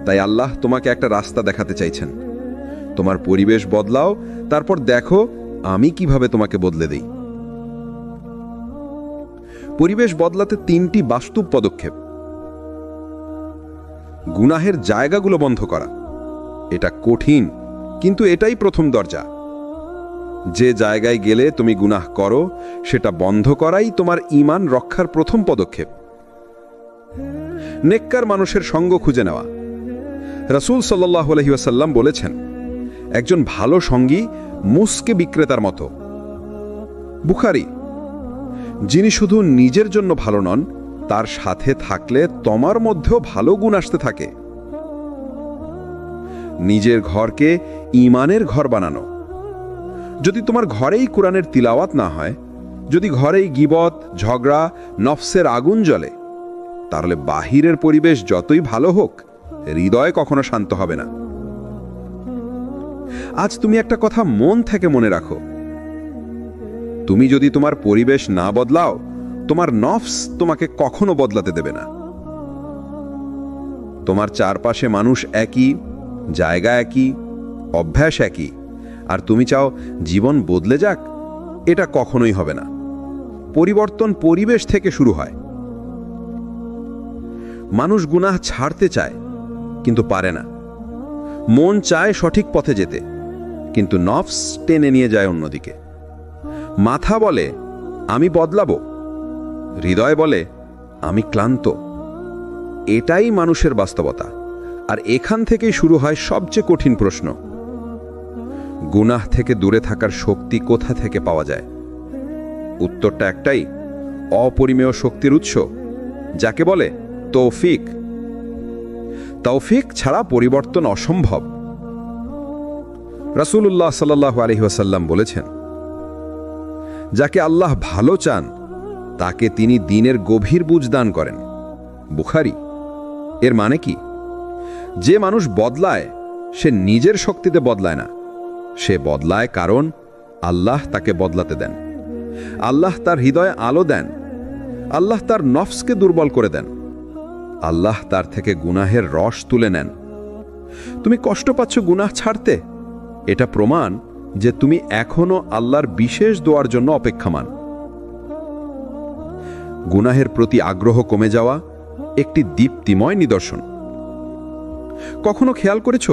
তাই আল্লাহ তোমাকে একটা রাস্তা দেখাতে চাইছেন। তোমার পরিবেশ বদলাও, তারপর দেখো আমি কিভাবে তোমাকে বদলে দেই। পরিবেশ বদলাতে 3টি বাস্তব পদক্ষেপ। গুনাহের জায়গাগুলো বন্ধ করা। এটা কঠিন, কিন্তু এটাই প্রথম দরজা। যে জায়গায় গেলে তুমি গুনাহ করো সেটা বন্ধ করাই তোমার ঈমান রক্ষার প্রথম পদক্ষেপ। নেককার মানুষের সঙ্গ খুঁজে নেওয়া। রাসূল সাল্লাল্লাহু আলাইহি ওয়াসাল্লাম বলেছেন, একজন ভালো সঙ্গী মুসকে বিক্রেতার মতো। বুখারী। যিনি শুধু নিজের জন্য ভালো নন, তার সাথে থাকলে তোমার মধ্যেও ভালো গুণ আসতে থাকে। নিজের ঘরকে ঈমানের ঘর বানানো। যদি তোমার ঘরেই কোরআনের তিলাওয়াত না হয়, যদি ঘরেই গীবত, ঝগড়া, নফসের আগুন জ্বলে, তাহলে বাহিরের পরিবেশ যতই ভালো হোক, হৃদয় কখনো শান্ত হবে না। আজ তুমি একটা কথা মন থেকে মনে রাখো। তুমি যদি তোমার পরিবেশ না বদলাও, তোমার নফস তোমাকে কখনো বদলাতে দেবে না। তোমার চারপাশে মানুষ একই, জায়গা একই, অভ্যাস একই, আর তুমি চাও জীবন বদলে যাক, এটা কখনোই হবে না। পরিবর্তন পরিবেশ থেকে শুরু হয়। মানুষ গুনাহ ছাড়তে চায়, কিন্তু পারে না। মন চায় সঠিক পথে যেতে, কিন্তু নফস টেনে নিয়ে যায় অন্যদিকে। মাথা বলে আমি বদলাবো, হৃদয় বলে আমি ক্লান্ত। এটাই মানুষের বাস্তবতা, আর এখান থেকেই শুরু হয় সবচেয়ে কঠিন প্রশ্ন। গুনাহ থেকে দূরে থাকার শক্তি কোথা থেকে পাওয়া যায়? উত্তরটা একটাই, অপরিমেয় শক্তির উৎস, যাকে বলে তৌফিক। তৌফিক ছাড়া পরিবর্তন অসম্ভব। রাসূলুল্লাহ সাল্লাল্লাহু আলাইহি ওয়াসাল্লাম বলেছেন, যাকে আল্লাহ ভালো চান তাকে তিনি দ্বীনের গভীর বুঝ দান করেন। বুখারী। এর মানে কি? যে মানুষ বদলায় সে নিজের শক্তিতে বদলায় না, সে বদলায় কারণ আল্লাহ তাকে বদলাতে দেন। আল্লাহ তার হৃদয়ে আলো দেন, আল্লাহ তার নফসকে দুর্বল করে দেন, আল্লাহ তার থেকে গুনাহের রস তুলে নেন। তুমি কষ্ট পাচ্ছ গুনাহ ছাড়তে, এটা প্রমাণ যে তুমি এখনো আল্লাহর বিশেষ দোয়ার জন্য অপেক্ষামান। গুনাহের প্রতি আগ্রহ কমে যাওয়া একটি দীপ্তিময় নিদর্শন। কখনো খেয়াল করেছ,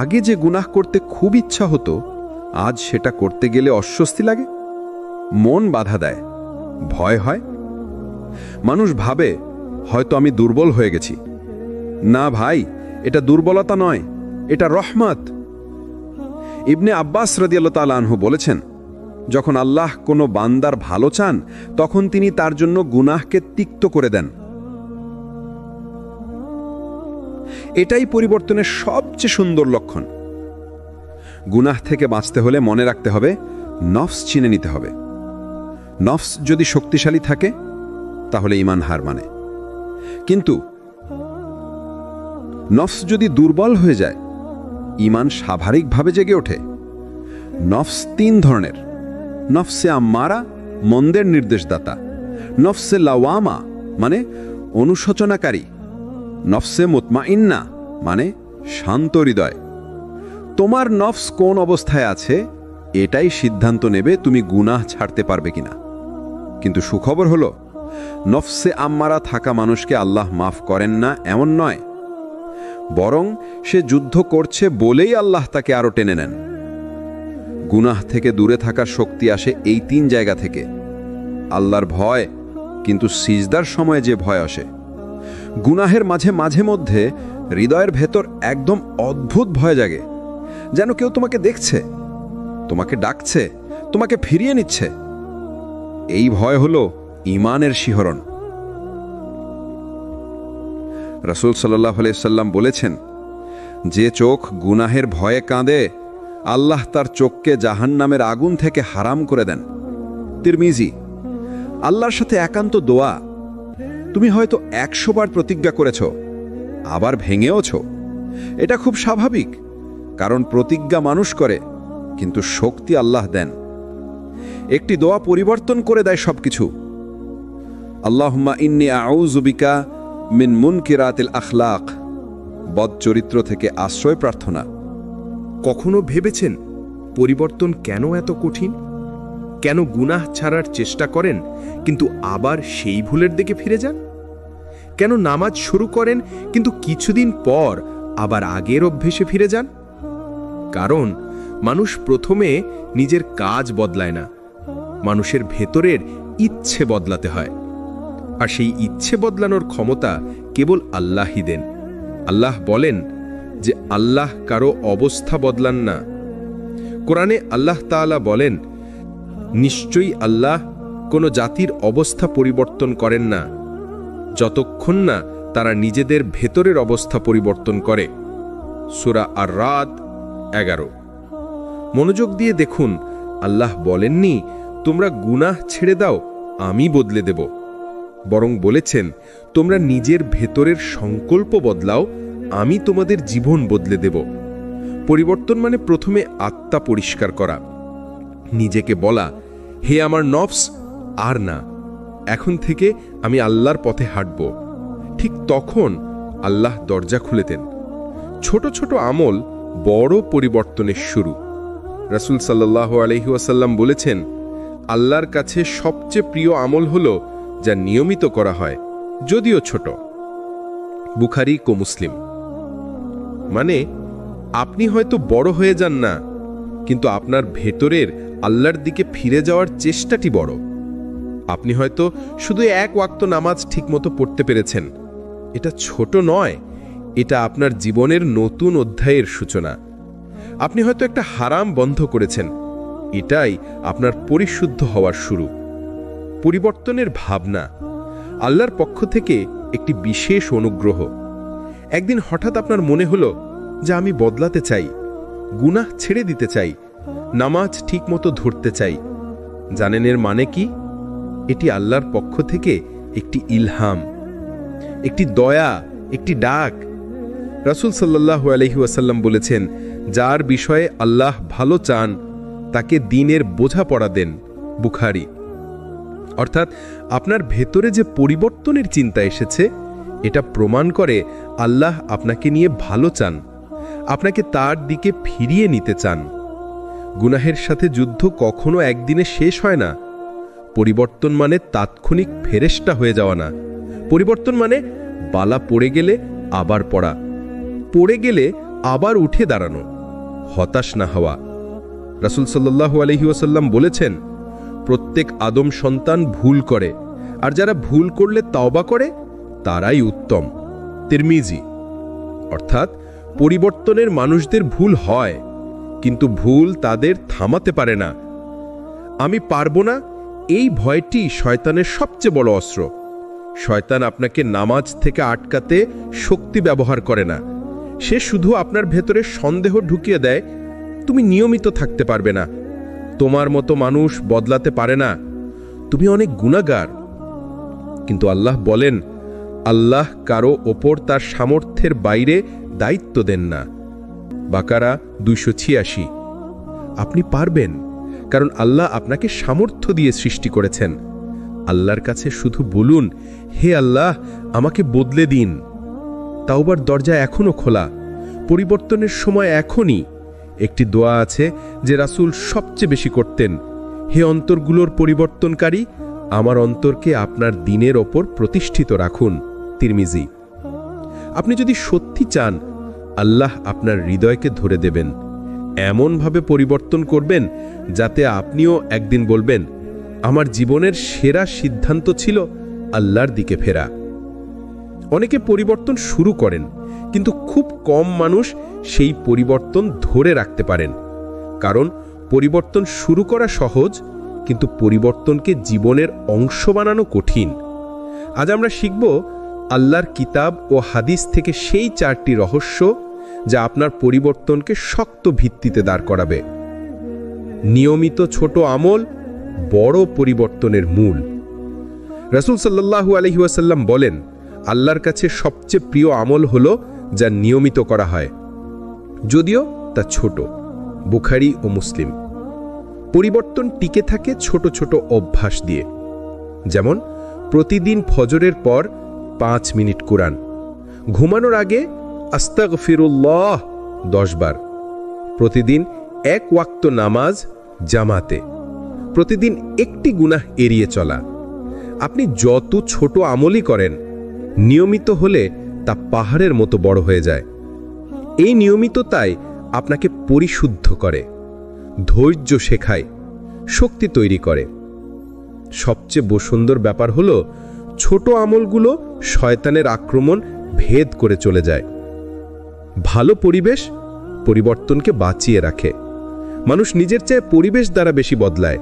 আগে যে গুনাহ করতে খুব ইচ্ছা হতো, আজ সেটা করতে গেলে অস্বস্তি লাগে, মন বাধা দেয়, ভয় হয়। মানুষ ভাবে হয়তো আমি দুর্বল হয়ে গেছি। না ভাই, এটা দুর্বলতা নয়, এটা রহমত। ইবনে আব্বাস রাদিয়াল্লাহু তাআলা আনহু বলেছেন, যখন আল্লাহ কোনো বান্দার ভালো চান, তখন তিনি তার জন্য গুনাহকে তিক্ত করে দেন। এটাই পরিবর্তনের সবচেয়ে সুন্দর লক্ষণ। গুনাহ থেকে বাঁচতে হলে মনে রাখতে হবে, নফস চিনে নিতে হবে। নফস যদি শক্তিশালী থাকে, তাহলে ঈমান হার মানে। কিন্তু নফস যদি দুর্বল হয়ে যায়, ঈমান স্বাভাবিকভাবে জেগে ওঠে। নফস 3 ধরনের: নফসে আম্মারা, মন্দের নির্দেশদাতা; নফসে লাওয়ামা, মানে অনুশোচনাকারী; নফসে মুতমাইন্না, মানে শান্ত হৃদয়। তোমার নফস কোন অবস্থায় আছে, এটাই সিদ্ধান্ত নেবে তুমি গুনাহ ছাড়তে পারবে কিনা। কিন্তু সুখবর হলো, নফসে আম্মারা থাকা মানুষকে আল্লাহ মাফ করেন না এমন নয়, বরং সে যুদ্ধ করছে বলেই আল্লাহ তাকে আরো টেনে নেন। গুনাহ থেকে দূরে থাকার শক্তি আসে এই 3 জায়গা থেকে। আল্লাহর ভয়, কিন্তু সিজদার সময় যে ভয় আসে। গুনাহের মাঝে মাঝে মধ্যে হৃদয়ের ভেতর একদম অদ্ভুত ভয় জাগে, যেন কেউ তোমাকে দেখছে। তোমাকে ডাকছে, তোমাকে ফিরিয়ে নিচ্ছে। এই ভয় হলো ঈমানের শিহরণ। রাসূল সাল্লাল্লাহু আলাইহি সাল্লাম বলেছেন, যে চোখ গুনাহের ভয়ে কাঁদে, আল্লাহ তার চোখকে জাহান্নামের আগুন থেকে হারাম করে দেন। তিরমিজি। আল্লাহর সাথে একান্ত দোয়া। তুমি হয়তো 100 বার প্রতিজ্ঞা করেছ, আবার ভেঙেওছ। এটা খুব স্বাভাবিক, কারণ প্রতিজ্ঞা মানুষ করে, কিন্তু শক্তি আল্লাহ দেন। একটি দোয়া পরিবর্তন করে দেয় সবকিছু। আল্লাহুম্মা ইন্নী আউযু বিকা মিন মুনকিরাতিল আখলাক। বদ চরিত্র থেকে আশ্রয় প্রার্থনা। কখনো ভেবেছেন পরিবর্তন কেন এত কঠিন? কেন গুনাহ ছাড়ার চেষ্টা করেন কিন্তু আবার সেই ভুলের দিকে ফিরে যান? কেন নামাজ শুরু করেন কিন্তু কিছুদিন পর আবার আগের অভ্যেসে ফিরে যান? কারণ মানুষ প্রথমে নিজের কাজ বদলায় না, মানুষের ভেতরের ইচ্ছে বদলাতে হয়। আর সেই ইচ্ছে বদলানোর ক্ষমতা কেবল আল্লাহই দেন। আল্লাহ বলেন যে আল্লাহ কারো অবস্থা বদলান না। কোরআনে আল্লাহ তাআলা বলেন, নিশ্চয়ই আল্লাহ কোনো জাতির অবস্থা পরিবর্তন করেন না যতক্ষণ না তারা নিজেদের ভেতরের অবস্থা পরিবর্তন করে। সূরা আর-রাদ 11। মনোযোগ দিয়ে দেখুন, আল্লাহ বলেননি তোমরা গুনাহ ছেড়ে দাও, আমি বদলে দেব। বরং বলেছেন, তোমরা নিজের ভেতরের সংকল্প বদলাও, আমি তোমাদের জীবন বদলে দেব। পরিবর্তন মানে প্রথমে আত্মা পরিষ্কার করা, নিজেকে বলা, হে আমার নফস, আর না, এখন থেকে আমি আল্লাহর পথে হাঁটব। ঠিক তখন আল্লাহ দরজা খুলে দেন। ছোট ছোট আমল বড় পরিবর্তনের শুরু। রাসূল সাল্লাল্লাহু আলাইহি ওয়াসাল্লাম বলেছেন, আল্লাহর কাছে সবচেয়ে প্রিয় আমল হলো যা নিয়মিত করা হয়, যদিও ছোট। বুখারী ও মুসলিম। মানে আপনি হয়তো বড় হয়ে যান না, কিন্তু আপনার ভেতরের আল্লাহর দিকে ফিরে যাওয়ার চেষ্টাটি বড়। আপনি হয়তো শুধু এক ওয়াক্ত নামাজ ঠিকমতো পড়তে পেরেছেন, এটা ছোট নয়, এটা আপনার জীবনের নতুন অধ্যায়ের সূচনা। আপনি হয়তো একটা হারাম বন্ধ করেছেন, এটাই আপনার পরিশুদ্ধ হওয়ার শুরু। পরিবর্তনের ভাবনা আল্লাহর পক্ষ থেকে একটি বিশেষ অনুগ্রহ। একদিন হঠাৎ আপনার মনে হলো যে আমি বদলাতে চাই, গুনাহ ছেড়ে দিতে চাই, নামাজ ঠিকমতো ধরতে চাই। জানেন এর মানে কি? এটি আল্লাহর পক্ষ থেকে একটি ইলহাম, একটি দয়া, একটি ডাক। রাসূল সাল্লাল্লাহু আলাইহি ওয়াসাল্লাম বলেছেন, যার বিষয়ে আল্লাহ ভালো চান তাকে দ্বীনের বোঝাপড়া দেন। বুখারী। অর্থাৎ আপনার ভেতরে যে পরিবর্তনের চিন্তা এসেছে, এটা প্রমাণ করে আল্লাহ আপনাকে নিয়ে ভালো চান, আপনাকে তার দিকে ফিরিয়ে নিতে চান। গুনাহের সাথে যুদ্ধ কখনো একদিনে শেষ হয় না। পরিবর্তন মানে তাৎক্ষণিক ফেরেশতা হয়ে যাওয়া না। পরিবর্তন মানে বালা পড়ে গেলে আবার পড়া, পড়ে গেলে আবার উঠে দাঁড়ানো, হতাশ না হওয়া। রাসূল সাল্লাল্লাহু আলাইহি ওয়াসাল্লাম বলেছেন, প্রত্যেক আদম সন্তান ভুল করে, আর যারা ভুল করলে তওবা করে তারাই উত্তম। তিরমিজি। অর্থাৎ পরিবর্তনের মানুষদের ভুল হয়, কিন্তু ভুল তাদের থামাতে পারে না। আমি পারবো না, এই ভয়টি শয়তানের সবচেয়ে বড় অস্ত্র। শয়তান আপনাকে নামাজ থেকে আটকাতে শক্তি ব্যবহার করে না, সে শুধু আপনার ভেতরে সন্দেহ ঢুকিয়ে দেয়, তুমি নিয়মিত থাকতে পারবে না, তোমার মতো মানুষ বদলাতে পারে না, তুমি অনেক গুনাহগার। কিন্তু আল্লাহ বলেন, আল্লাহ কারো ওপর তার সামর্থ্যের বাইরে দায়িত্ব দেন না। বাকারা 286। আপনি পারবেন, কারণ আল্লাহ আপনাকে সামর্থ্য দিয়ে সৃষ্টি করেছেন। আল্লাহর কাছে শুধু বলুন, হে আল্লাহ, আমাকে বদলে দিন। তাওবার দরজা এখনো খোলা, পরিবর্তনের সময় এখনই। একটি দোয়া আছে যে রাসূল সবচেয়ে বেশি করতেন, হে অন্তরগুলোর পরিবর্তনকারী, আমার অন্তরকে আপনার দ্বীনের ওপর প্রতিষ্ঠিত রাখুন। তিরমিজি। আপনি যদি সত্যি চান, আল্লাহ আপনার হৃদয়কে ধরে দেবেন, এমনভাবে পরিবর্তন করবেন যাতে আপনিও একদিন বলবেন, আমার জীবনের সেরা সিদ্ধান্ত ছিল আল্লাহর দিকে ফেরা। অনেকে পরিবর্তন শুরু করেন, কিন্তু খুব কম মানুষ সেই পরিবর্তন ধরে রাখতে পারেন। কারণ পরিবর্তন শুরু করা সহজ, কিন্তু পরিবর্তনকে জীবনের অংশ বানানো কঠিন। আজ আমরা শিখব আল্লাহর কিতাব ও হাদিস থেকে সেই 4টি রহস্য যা আপনার পরিবর্তনকে শক্ত ভিত্তিতে দাঁড় করাবে। নিয়মিত ছোট আমল বড় পরিবর্তনের মূল। রাসূল সাল্লাল্লাহু আলাইহি ওয়াসাল্লাম বলেন, আল্লাহর কাছে সবচেয়ে প্রিয় আমল হলো যা নিয়মিত করা হয়, যদিও তা ছোট। বুখারী ও মুসলিম। পরিবর্তন টিকে থাকে ছোট ছোট অভ্যাস দিয়ে, যেমন প্রতিদিন ফজরের পর 5 মিনিট কুরআন, ঘুমানোর আগে আস্তাগফিরুল্লাহ 10 বার, প্রতিদিন 1 ওয়াক্ত নামাজ জামাতে, প্রতিদিন একটি গুনাহ এড়িয়ে চলা। আপনি যত ছোট আমলই করেন, নিয়মিত হলে তা পাহাড়ের মতো বড় হয়ে যায়। এই নিয়মিততাই আপনাকে পরিশুদ্ধ করে, ধৈর্য শেখায়, শক্তি তৈরি করে। সবচেয়ে সুন্দর ব্যাপার হলো ছোট আমলগুলো শয়তানের আক্রমণ ভেদ করে চলে যায়। ভালো পরিবেশ পরিবর্তনকে বাঁচিয়ে রাখে। মানুষ নিজের চেয়ে পরিবেশ দ্বারা বেশি বদলায়।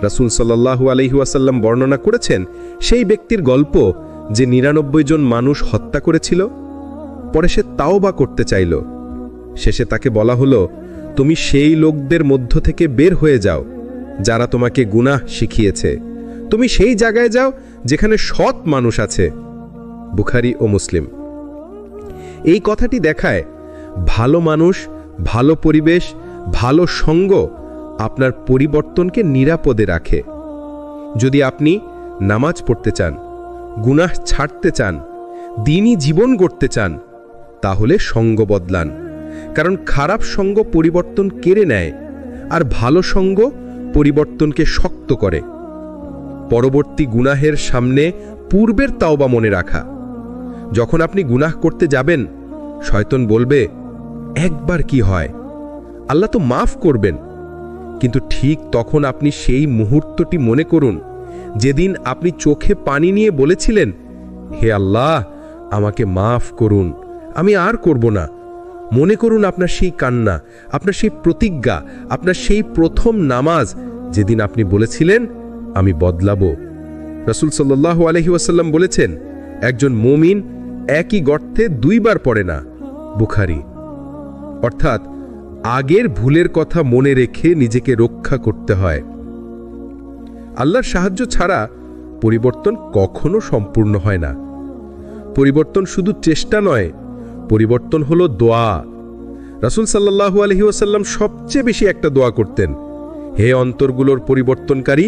রাসূল সাল্লাল্লাহু আলাইহি ওয়াসাল্লাম বর্ণনা করেছেন সেই ব্যক্তির গল্প যে 99 জন মানুষ হত্যা করেছিল, পরে সে তাওবা করতে চাইল। শেষে তাকে বলা হলো, তুমি সেই লোকদের মধ্য থেকে বের হয়ে যাও যারা তোমাকে গুনাহ শিখিয়েছে, তুমি সেই জায়গায় যাও যেখানে সৎ মানুষ আছে। বুখারী ও মুসলিম। এই কথাটি দেখায় ভালো মানুষ, ভালো পরিবেশ, ভালো সঙ্গ আপনার পরিবর্তনকে নিরাপদে রাখে। যদি আপনি নামাজ পড়তে চান, গুনাহ ছাড়তে চান, দ্বীনি জীবন গড়তে চান, তাহলে সঙ্গ বদলান। কারণ খারাপ সঙ্গ পরিবর্তন কেড়ে নেয়, আর ভালো সঙ্গ পরিবর্তনকে শক্ত করে। পরবর্তী গুনাহের সামনে পূর্বের তাওবা মনে রাখা। যখন আপনি গুনাহ করতে যাবেন, শয়তান বলবে, একবার কি হয়, আল্লাহ তো মাফ করবেন। কিন্তু ঠিক তখন আপনি সেই মুহূর্তটি মনে করুন যেদিন আপনি চোখে পানি নিয়ে বলেছিলেন, হে আল্লাহ, আমাকে মাফ করুন, আমি আর করব না। মনে করুন আপনার সেই কান্না, আপনার সেই প্রতিজ্ঞা, আপনার সেই প্রথম নামাজ যেদিন আপনি বলেছিলেন, আমি বদলাবো। রাসূল সাল্লাল্লাহু আলাইহি ওয়াসাল্লাম বলেছেন, একজন মুমিন একই গর্তে 2 বার পড়ে না। বুখারী। অর্থাৎ আগের ভুলের কথা মনে রেখে নিজেকে রক্ষা করতে হয়। আল্লাহর সাহায্য ছাড়া পরিবর্তন কখনো সম্পূর্ণ হয় না। পরিবর্তন শুধু চেষ্টা নয়, পরিবর্তন হলো দোয়া। রাসূল সাল্লাল্লাহু আলাইহি ওয়াসাল্লাম সবচেয়ে বেশি একটা দোয়া করতেন, হে অন্তরগুলোর পরিবর্তনকারী,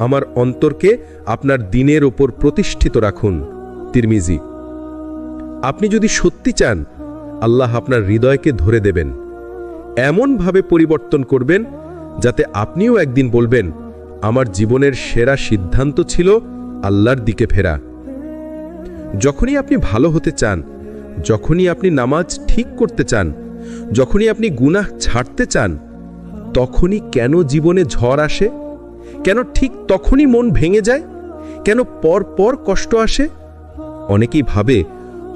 আমার অন্তরকে আপনার দ্বীনের উপর প্রতিষ্ঠিত রাখুন। তিরমিজি। আপনি যদি সত্যি চান, আল্লাহ আপনার হৃদয়কে ধরে দেবেন, এমনভাবে পরিবর্তন করবেন যাতে আপনিও একদিন বলবেন, আমার জীবনের সেরা সিদ্ধান্ত ছিল আল্লাহর দিকে ফেরা। যখনই আপনি ভালো হতে চান, যখনই আপনি নামাজ ঠিক করতে চান, যখনই আপনি গুনাহ ছাড়তে চান, তখনই কেন জীবনে ঝড় আসে? কেন ঠিক তখনই মন ভেঙে যায়? কেন পর পর কষ্ট আসে? অনেকেই ভাবে,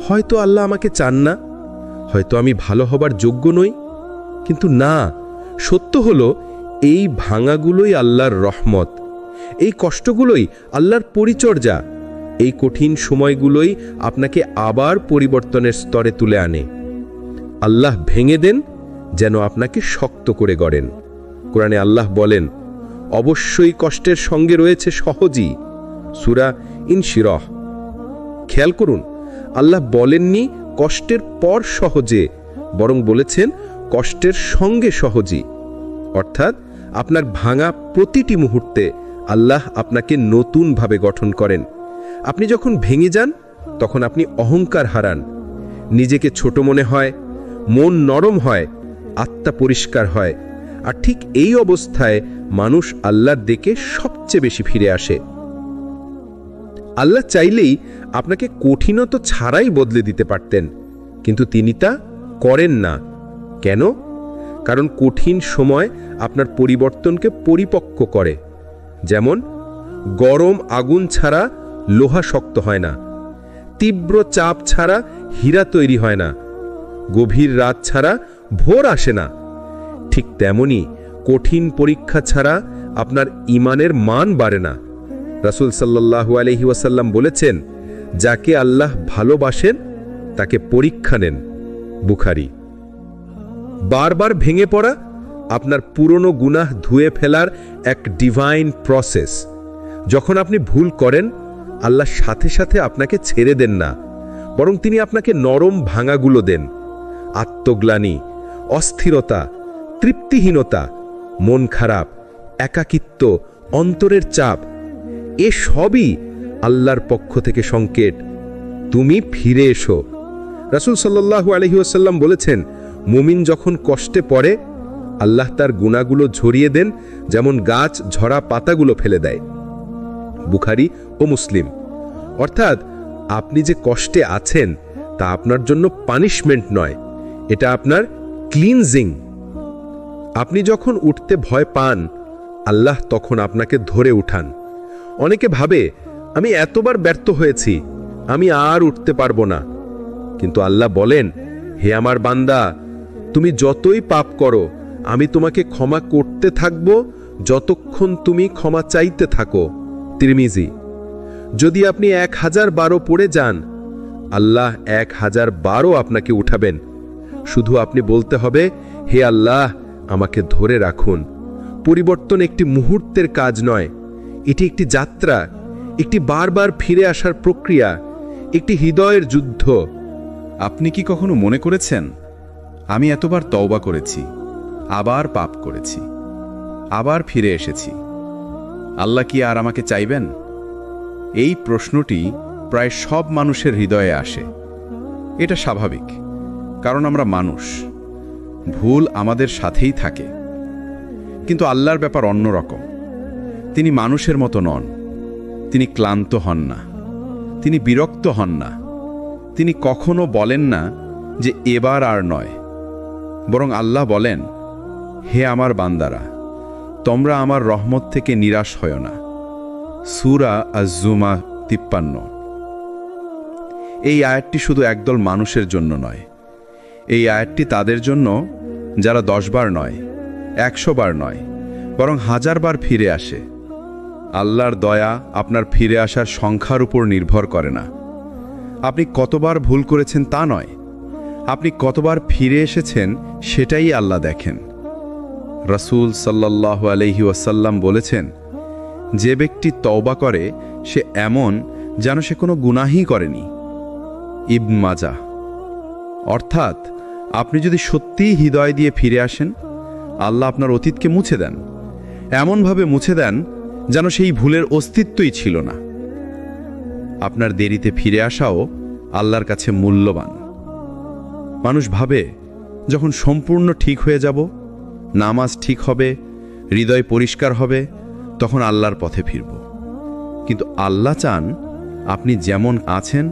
হয়তো আল্লাহ আমাকে চান না, হয়তো আমি ভালো হবার যোগ্য নই। কিন্তু না, সত্য হলো এই ভাঙাগুলোই আল্লাহর রহমত, এই কষ্টগুলোই আল্লাহর পরিচর্যা, এই কঠিন সময়গুলোই আপনাকে আবার পরিবর্তনের স্তরে তুলে আনে। আল্লাহ ভেঙে দেন যেন আপনাকে শক্ত করে গড়েন। কোরআনে আল্লাহ বলেন, অবশ্যই কষ্টের সঙ্গে রয়েছে সহজই। সূরা ইনশিরাহ। খেয়াল করুন, আল্লাহ বলেননি কষ্টের পর সহজে, বরং বলেছেন কষ্টের সঙ্গে সহজই। অর্থাৎ আপনার ভাঙা প্রতিটি মুহূর্তে আল্লাহ আপনাকে নতুনভাবে গঠন করেন। আপনি যখন ভেঙে যান, তখন আপনি অহংকার হারান, নিজেকে ছোট মনে হয়, মন নরম হয়, আত্মা পরিষ্কার হয়। আর ঠিক এই অবস্থায় মানুষ আল্লাহর দিকে সবচেয়ে বেশি ফিরে আসে। আল্লাহ চাইলেই আপনাকে কঠিনতা ছাড়াই বদলে দিতে পারতেন, কিন্তু তিনি তা করেন না। কেন? কারণ কঠিন সময় আপনার পরিবর্তনকে পরিপক্ক করে। যেমন গরম আগুন ছাড়া লোহা শক্ত হয় না, তীব্র চাপ ছাড়া হীরা তৈরি হয় না, গভীর রাত ছাড়া ভোর আসে না। ঠিক তেমনি কঠিন পরীক্ষা ছাড়া আপনার ঈমানের মান বাড়ে না। রাসূল সাল্লাল্লাহু আলাইহি ওয়াসাল্লাম বলেছেন, যাকে আল্লাহ ভালোবাসেন তাকে পরীক্ষা নেন। বুখারী। বারবার ভেঙে পড়া আপনার পুরনো গুনাহ ধুয়ে ফেলার এক ডিভাইন প্রসেস। যখন আপনি ভুল করেন, আল্লাহ সাথে সাথে আপনাকে ছেড়ে দেন না, বরং তিনি আপনাকে নরম ভাঙাগুলো দেন। আত্মগ্লানি, অস্থিরতা, তৃপ্তিহীনতা, মন খারাপ, একাকিত্ব, অন্তরের চাপ, এ সবই আল্লাহর পক্ষ থেকে সংকেত, তুমি ফিরে এসো। রাসূল সাল্লাল্লাহু আলাইহি ওয়াসাল্লাম বলেছেন, মুমিন যখন কষ্টে পড়ে, আল্লাহ তার গুনাহগুলো ঝরিয়ে দেন যেমন গাছ ঝরা পাতাগুলো ফেলে দেয়। বুখারী ও মুসলিম। অর্থাৎ আপনি যে কষ্টে আছেন তা আপনার জন্য পানিশমেন্ট নয়, এটা আপনার ক্লিনজিং। আপনি যখন উঠতে ভয় পান, আল্লাহ তখন আপনাকে ধরে উঠান। অনেকে ভাবে, আমি এতবার ব্যর্থ হয়েছি, আমি আর উঠতে পারবো না। কিন্তু আল্লাহ বলেন, হে আমার বান্দা, তুমি যতই পাপ করো, আমি তোমাকে ক্ষমা করতে থাকব যতক্ষণ তুমি ক্ষমা চাইতে থাকো। তিরমিজি। যদি আপনি 1000 বারও পড়ে যান, আল্লাহ 1000 বারও আপনাকে উঠাবেন। শুধু আপনি বলতে হবে, হে আল্লাহ, আমাকে ধরে রাখুন। পরিবর্তন একটি মুহূর্তের কাজ নয়, এটি একটি যাত্রা, একটি বারবার ফিরে আসার প্রক্রিয়া, একটি হৃদয়ের যুদ্ধ। আপনি কি কখনো মনে করেছেন, আমি এতবার তওবা করেছি, আবার পাপ করেছি, আবার ফিরে এসেছি, আল্লাহ কি আর আমাকে চাইবেন? এই প্রশ্নটি প্রায় সব মানুষের হৃদয়ে আসে। এটা স্বাভাবিক, কারণ আমরা মানুষ, ভুল আমাদের সাথেই থাকে। কিন্তু আল্লাহর ব্যাপার অন্যরকম। তিনি মানুষের মতো নন। তিনি ক্লান্ত হন না, তিনি বিরক্ত হন না, তিনি কখনো বলেন না যে এবার আর নয়। বরং আল্লাহ বলেন, হে আমার বান্দারা, তোমরা আমার রহমত থেকে নিরাশ হয় না। সূরা আজ-জুমা 53। এই আয়াতটি শুধু একদল মানুষের জন্য নয়, এই আয়াতটি তাদের জন্য যারা 10 বার নয়, 100 বার নয়, বরং 1000 বার ফিরে আসে। আল্লাহর দয়া আপনার ফিরে আসার সংখ্যার উপর নির্ভর করে না। আপনি কতবার ভুল করেছেন তা নয়, আপনি কতবার ফিরে এসেছেন সেটাই আল্লাহ দেখেন। রাসূল সাল্লাল্লাহু আলাইহি ওয়াসাল্লাম বলেছেন, যে ব্যক্তি তওবা করে সে এমন যেন সে কোনো গুনাহই করেনি। ইবন মাজাহ। অর্থাৎ আপনি যদি সত্যিই হৃদয় দিয়ে ফিরে আসেন, আল্লাহ আপনার অতীতকে মুছে দেন, এমনভাবে মুছে দেন যেন সেই ভুলের অস্তিত্বই ছিল না। আপনার দেরিতে ফিরে আসাও আল্লাহর কাছে মূল্যবান। মানুষ ভাবে, যখন সম্পূর্ণ ঠিক হয়ে যাব, নামাজ ঠিক হবে, হৃদয় পরিষ্কার হবে, তখন আল্লাহর পথে ফিরব। কিন্তু আল্লাহ চান আপনি যেমন আছেন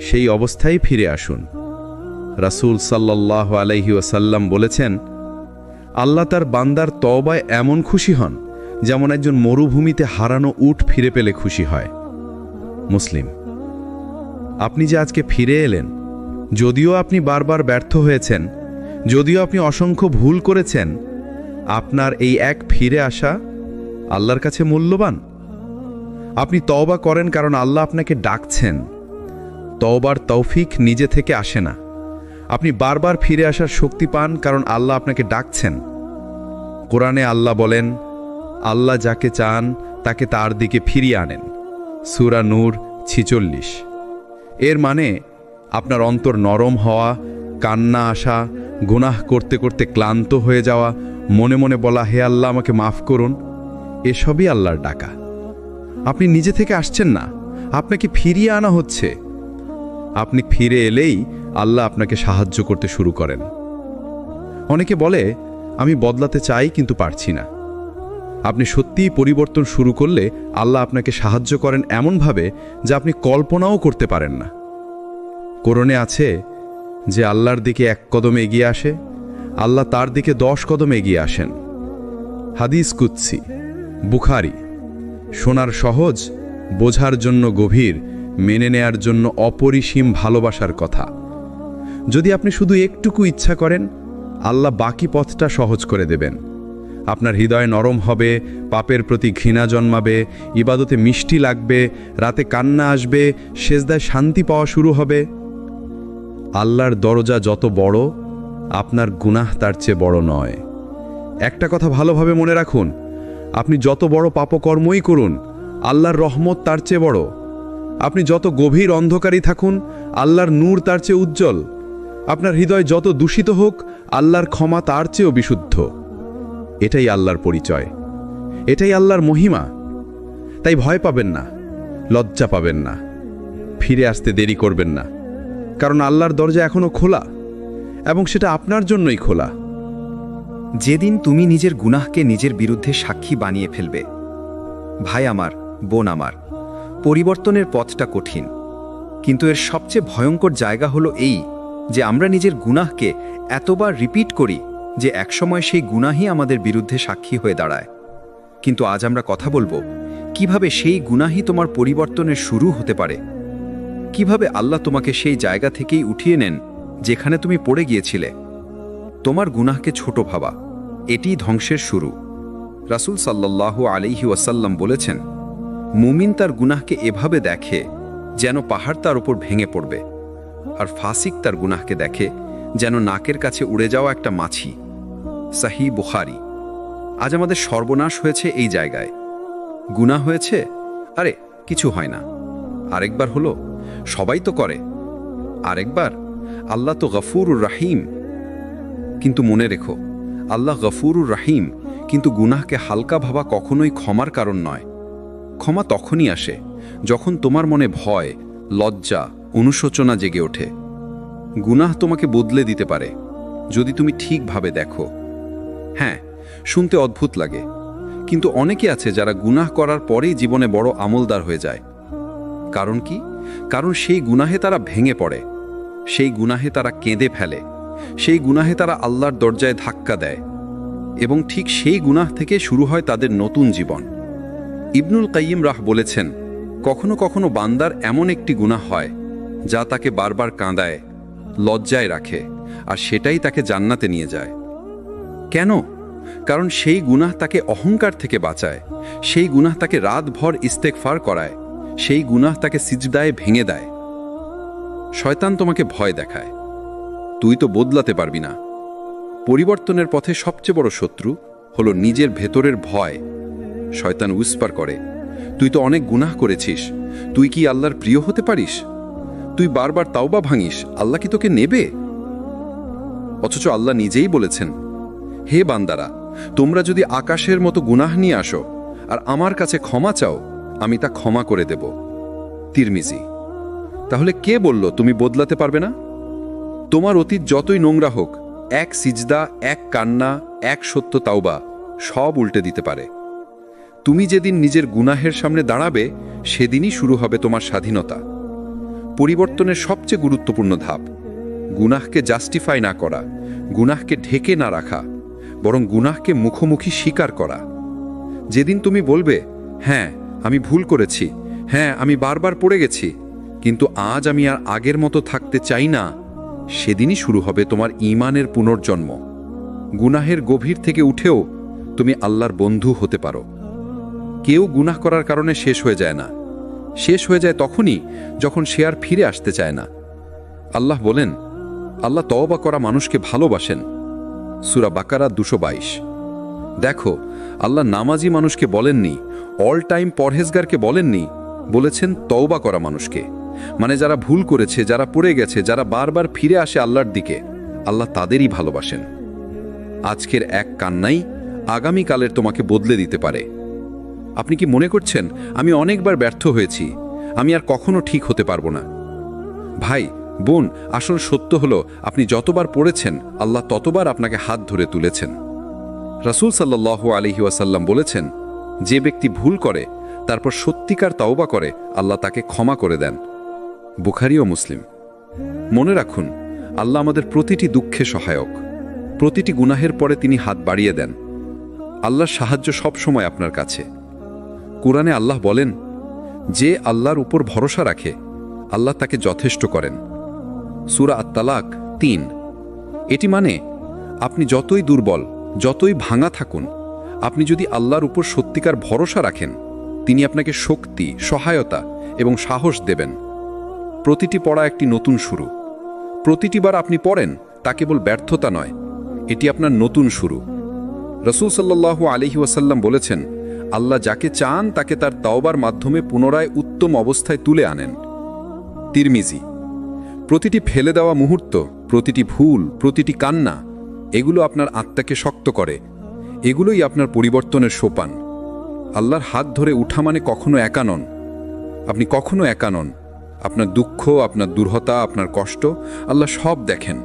সেই অবস্থায় ফিরে আসুন। রাসূল সাল্লাল্লাহু আলাইহি ওয়াসাল্লাম বলেছেন, আল্লাহ তার বান্দার তওবায় এমন খুশি হন যেমন একজন মরুভূমিতে হারানো উট ফিরে পেলে খুশি হয়। মুসলিম। আপনি যে আজকে ফিরে এলেন, যদিও আপনি বারবার ব্যর্থ হয়েছেন, যদিও আপনি অসংখ্য ভুল করেছেন, আপনার এই এক ফিরে আসা আল্লাহর কাছে মূল্যবান। আপনি তওবা করেন কারণ আল্লাহ আপনাকে ডাকছেন। তওবার তৌফিক নিজে থেকে আসে না। আপনি বারবার ফিরে আসার শক্তি পান কারণ আল্লাহ আপনাকে ডাকছেন। কোরআনে আল্লাহ বলেন, আল্লাহ যাকে চান তাকে তার দিকে ফিরিয়ে আনেন। সূরা নূর 46। এর মানে আপনার অন্তর নরম হওয়া, কান্না আসা, গুনাহ করতে করতে ক্লান্ত হয়ে যাওয়া, মনে মনে বলা, হে আল্লাহ আমাকে মাফ করুন, এসবই আল্লাহর ডাকা। আপনি নিজে থেকে আসছেন না, আপনাকে ফিরিয়ে আনা হচ্ছে। আপনি ফিরে এলেই আল্লাহ আপনাকে সাহায্য করতে শুরু করেন। অনেকে বলে, আমি বদলাতে চাই কিন্তু পারছি না। আপনি সত্যিই পরিবর্তন শুরু করলে আল্লাহ আপনাকে সাহায্য করেন এমনভাবে যা আপনি কল্পনাও করতে পারেন না। কোরআনে আছে যে আল্লাহর দিকে 1 কদম এগিয়ে আসে, আল্লাহ তার দিকে 10 কদম এগিয়ে আসেন। হাদিস কুদসি। বুখারী। শোনার সহজ, বোঝার জন্য গভীর, মেনে নেয়ার জন্য অপরিসীম ভালোবাসার কথা। যদি আপনি শুধু একটুকু ইচ্ছা করেন, আল্লাহ বাকি পথটা সহজ করে দেবেন। আপনার হৃদয় নরম হবে, পাপের প্রতি ঘৃণা জন্মাবে, ইবাদতে মিষ্টি লাগবে, রাতে কান্না আসবে, সেজদায় শান্তি পাওয়া শুরু হবে। আল্লাহর দরজা যত বড়, আপনার গুনাহ তার চেয়ে বড় নয়। একটা কথা ভালোভাবে মনে রাখুন, আপনি যত বড় পাপকর্মই করুন, আল্লাহর রহমত তার চেয়ে বড়। আপনি যত গভীর অন্ধকারই থাকুন, আল্লাহর নূর তার চেয়ে উজ্জ্বল। আপনার হৃদয় যত দূষিত হোক, আল্লাহর ক্ষমা তার চেয়েও বিশুদ্ধ। এটাই আল্লাহর পরিচয়, এটাই আল্লাহর মহিমা। তাই ভয় পাবেন না, লজ্জা পাবেন না, ফিরে আসতে দেরি করবেন না, কারণ আল্লাহর দরজা এখনো খোলা, এবং সেটা আপনার জন্যই খোলা। যেদিন তুমি নিজের গুনাহকে নিজের বিরুদ্ধে সাক্ষী বানিয়ে ফেলবে, ভাই আমার, বোন আমার, পরিবর্তনের পথটা কঠিন, কিন্তু এর সবচেয়ে ভয়ঙ্কর জায়গা হলো এই যে আমরা নিজের গুনাহকে এতবার রিপিট করি যে একসময় সেই গুনাহই আমাদের বিরুদ্ধে সাক্ষী হয়ে দাঁড়ায়। কিন্তু আজ আমরা কথা বলবো কিভাবে সেই গুনাহই তোমার পরিবর্তনের শুরু হতে পারে, কিভাবে আল্লাহ তোমাকে সেই জায়গা থেকেই উঠিয়ে নেন যেখানে তুমি পড়ে গিয়েছিলে। তোমার গুনাহকে ছোট ভাবা, এটিই ধ্বংসের শুরু। রাসূল সাল্লাল্লাহু আলাইহি ওয়াসাল্লাম বলেছেন, মুমিন তার গুনাহকে এভাবে দেখে যেন পাহাড় তার উপর ভেঙে পড়বে, আর ফাসিক তার গুনাহকে দেখে যেন নাকের কাছে উড়ে যাওয়া একটা মাছি। সহিহ বুখারী। আজ আমাদের সর্বনাশ হয়েছে এই জায়গায়। গুনাহ হয়েছে, আরে কিছু হয় না। আরেকবার হলো, সবাই তো করে। আরেকবার, আল্লাহ তো গফুরুর রাহিম। কিন্তু মনে রেখো, আল্লাহ গফুরুর রাহিম, কিন্তু গুনাহকে হালকা ভাবা কখনোই ক্ষমার কারণ নয়। ক্ষমা তখনই আসে যখন তোমার মনে ভয়, লজ্জা, অনুশোচনা জেগে ওঠে। গুনাহ তোমাকে বদলে দিতে পারে যদি তুমি ঠিকভাবে দেখো। হ্যাঁ, শুনতে অদ্ভুত লাগে, কিন্তু অনেকে আছে যারা গুনাহ করার পরেই জীবনে বড় আমলদার হয়ে যায়। কারণ কি? কারণ সেই গুনাহে তারা ভেঙে পড়ে, সেই গুনাহে তারা কেঁদে ফেলে, সেই গুনাহে তারা আল্লাহর দরজায় ধাক্কা দেয়, এবং ঠিক সেই গুনাহ থেকে শুরু হয় তাদের নতুন জীবন। ইবনুল কাইয়িম রাহ বলেছেন, কখনো কখনো বান্দার এমন একটি গুনাহ হয় যা তাকে বারবার কাঁদায়, লজ্জায় রাখে, আর সেটাই তাকে জান্নাতে নিয়ে যায়। কেন? কারণ সেই গুনাহ তাকে অহংকার থেকে বাঁচায়, সেই গুনাহ তাকে রাতভর ইস্তেগফার করায়, সেই গুনাহ তাকে সিজদায় ভেঙে দেয়। শয়তান তোমাকে ভয় দেখায়, তুই তো বদলাতে পারবি না। পরিবর্তনের পথে সবচেয়ে বড় শত্রু হলো নিজের ভেতরের ভয়। শয়তান উইসপার করে, তুই তো অনেক গুনাহ করেছিস, তুই কি আল্লাহর প্রিয় হতে পারিস? তুই বারবার তাওবা ভাঙিস, আল্লাহ কি তোকে নেবে? অথচ আল্লাহ নিজেই বলেছেন, হে বান্দারা, তোমরা যদি আকাশের মতো গুনাহ নিয়ে আসো আর আমার কাছে ক্ষমা চাও, আমি তা ক্ষমা করে দেব। তিরমিজি। তাহলে কে বলল তুমি বদলাতে পারবে না? তোমার অতীত যতই নোংরা হোক, এক সিজদা, এক কান্না, এক সত্য তাওবা সব উল্টে দিতে পারে। তুমি যেদিন নিজের গুনাহের সামনে দাঁড়াবে, সেদিনই শুরু হবে তোমার স্বাধীনতা। পরিবর্তনের সবচেয়ে গুরুত্বপূর্ণ ধাপ, গুনাহকে জাস্টিফাই না করা, গুনাহকে ঢেকে না রাখা, বরং গুনাহকে মুখোমুখি স্বীকার করা। যেদিন তুমি বলবে, হ্যাঁ আমি ভুল করেছি, হ্যাঁ আমি বারবার পড়ে গেছি, কিন্তু আজ আমি আর আগের মতো থাকতে চাই না, সেদিনই শুরু হবে তোমার ঈমানের পুনর্জন্ম। গুনাহের গভীর থেকে উঠেও তুমি আল্লাহর বন্ধু হতে পারো। কেউ গুনাহ করার কারণে শেষ হয়ে যায় না, শেষ হয়ে যায় তখনই যখন সে আর ফিরে আসতে চায় না। আল্লাহ বলেন, আল্লাহ তওবা করা মানুষকে ভালোবাসেন। সূরা বাকারা 222। দেখো, আল্লাহ নামাজি মানুষকে বলেননি, অল টাইম পরহেজগারকে বলেননি, বলেছেন তওবা করা মানুষকে। মানে যারা ভুল করেছে, যারা পড়ে গেছে, যারা বারবার ফিরে আসে আল্লাহর দিকে, আল্লাহ তাদেরই ভালোবাসেন। আজকের এক কান্নাই আগামীকালের তোমাকে বদলে দিতে পারে। আপনি কি মনে করছেন আমি অনেকবার ব্যর্থ হয়েছি, আমি আর কখনো ঠিক হতে পারবো না? ভাই, বোন, আসল সত্য হলো আপনি যতবার পড়েছেন, আল্লাহ ততবার আপনাকে হাত ধরে তুলেছেন। রাসূল সাল্লাল্লাহু আলাইহি ওয়াসাল্লাম বলেছেন, যে ব্যক্তি ভুল করে তারপর সত্যিকার তাওবা করে, আল্লাহ তাকে ক্ষমা করে দেন। বুখারী ও মুসলিম। মনে রাখুন, আল্লাহ আমাদের প্রতিটি দুঃখে সহায়ক, প্রতিটি গুনাহের পরে তিনি হাত বাড়িয়ে দেন। আল্লাহর সাহায্য সব সময় আপনার কাছে। কুরআনে আল্লাহ বলেন, যে আল্লাহর উপর ভরসা রাখে, আল্লাহ তাকে যথেষ্ট করেন। সূরা আত-তালাক 3। এটি মানে আপনি যতই দুর্বল, যতই ভাঙা থাকুন, আপনি যদি আল্লাহর উপর সত্যিকার ভরসা রাখেন, তিনি আপনাকে শক্তি, সহায়তা এবং সাহস দেবেন। প্রতিটি পড়া একটি নতুন শুরু। প্রতিটিবার আপনি পড়েন তা কেবল ব্যর্থতা নয়, এটি আপনার নতুন শুরু। রাসূল সাল্লাল্লাহু আলাইহি ওয়াসাল্লাম বলেছেন, আল্লাহ যাকে চান তাকে তার তাওবার মাধ্যমে পুনরায় উত্তম অবস্থায় তুলে আনেন। তিরমিজি। প্রতিটি ফেলে দেওয়া মুহূর্ত, প্রতিটি ভুল, প্রতিটি কান্না, এগুলো আপনার আত্মাকে শক্ত করে। এগুলোই আপনার পরিবর্তনের সোপান। আল্লাহর হাত ধরে উঠা মানে কখনো একা নন। আপনি কখনো একা নন। আপনার দুঃখ, আপনার দুর্হতা, আপনার কষ্ট আল্লাহ সব দেখেন।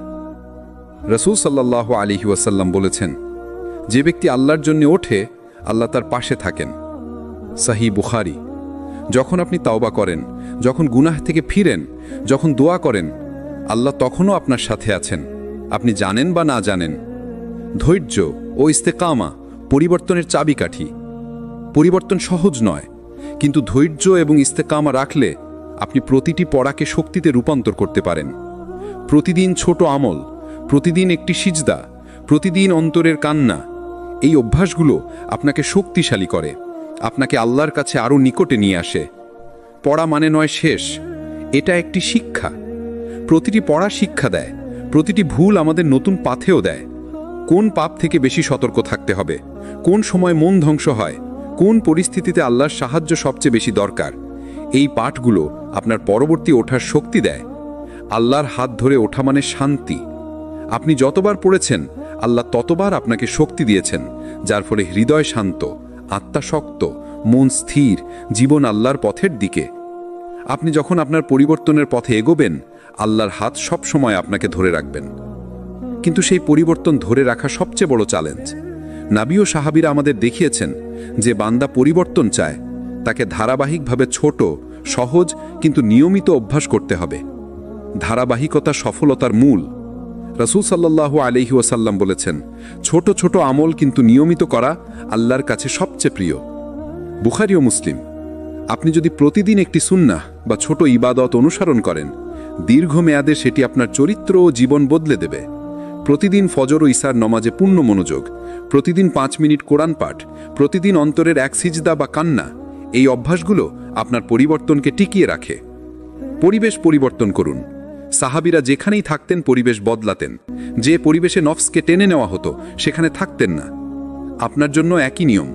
রাসূল সাল্লাল্লাহু আলাইহি ওয়াসাল্লাম বলেছেন, যে ব্যক্তি আল্লাহর জন্য ওঠে, আল্লাহ তার পাশে থাকেন। সহিহ বুখারী। যখন আপনি তাওবা করেন, যখন গুনাহ থেকে ফিরেন, যখন দোয়া করেন, আল্লাহ তখনও আপনার সাথে আছেন, আপনি জানেন বা না জানেন। ধৈর্য ও ইস্তেকামা পরিবর্তনের চাবিকাঠি। পরিবর্তন সহজ নয়, কিন্তু ধৈর্য এবং ইস্তেকামা রাখলে আপনি প্রতিটি পড়াকে শক্তিতে রূপান্তর করতে পারেন। প্রতিদিন ছোট আমল, প্রতিদিন একটি সিজদা, প্রতিদিন অন্তরের কান্না, এই অভ্যাসগুলো আপনাকে শক্তিশালী করে, আপনাকে আল্লাহর কাছে আরও নিকটে নিয়ে আসে। পড়া মানে নয় শেষ, এটা একটি শিক্ষা। প্রতিটি পড়া শিক্ষা দেয়, প্রতিটি ভুল আমাদের নতুন পাথেও দেয়। কোন পাপ থেকে বেশি সতর্ক থাকতে হবে, কোন সময় মন ধ্বংস হয়, কোন পরিস্থিতিতে আল্লাহর সাহায্য সবচেয়ে বেশি দরকার, এই পাঠগুলো আপনার পরবর্তী ওঠার শক্তি দেয়। আল্লাহর হাত ধরে ওঠা মানে শান্তি। আপনি যতবার পড়েছেন, আল্লাহ ততবার আপনাকে শক্তি দিয়েছেন, যার ফলে হৃদয় শান্ত, আত্মা শক্ত, মন স্থির, জীবন আল্লাহর পথের দিকে। আপনি যখন আপনার পরিবর্তনের পথে এগোবেন, আল্লাহর হাত সব সময় আপনাকে ধরে রাখবেন। কিন্তু সেই পরিবর্তন ধরে রাখা সবচেয়ে বড় চ্যালেঞ্জ। নবী ও সাহাবীরা আমাদের দেখিয়েছেন, যে বান্দা পরিবর্তন চায়, তাকে ধারাবাহিকভাবে ছোট, সহজ কিন্তু নিয়মিত অভ্যাস করতে হবে। ধারাবাহিকতা সফলতার মূল। রাসূল সাল্লাল্লাহু আলাইহি ওয়াসাল্লাম বলেছেন, ছোট ছোট আমল কিন্তু নিয়মিত করা আল্লাহর কাছে সবচেয়ে প্রিয়। বুখারী ও মুসলিম। আপনি যদি প্রতিদিন একটি সুন্নাহ বা ছোট ইবাদত অনুসরণ করেন, দীর্ঘমেয়াদে সেটি আপনার চরিত্র ও জীবন বদলে দেবে। প্রতিদিন ফজর ও ইশার নমাজে পূর্ণ মনোযোগ, প্রতিদিন 5 মিনিট কোরআন পাঠ, প্রতিদিন অন্তরের এক সিজদা বা কান্না, এই অভ্যাসগুলো আপনার পরিবর্তনকে টিকিয়ে রাখে। পরিবেশ পরিবর্তন করুন। সাহাবীরা যেখানেই থাকতেন পরিবেশ বদলাতেন। যে পরিবেশে নফসকে টেনে নেওয়া হতো সেখানে থাকতেন না। আপনার জন্য একই নিয়ম।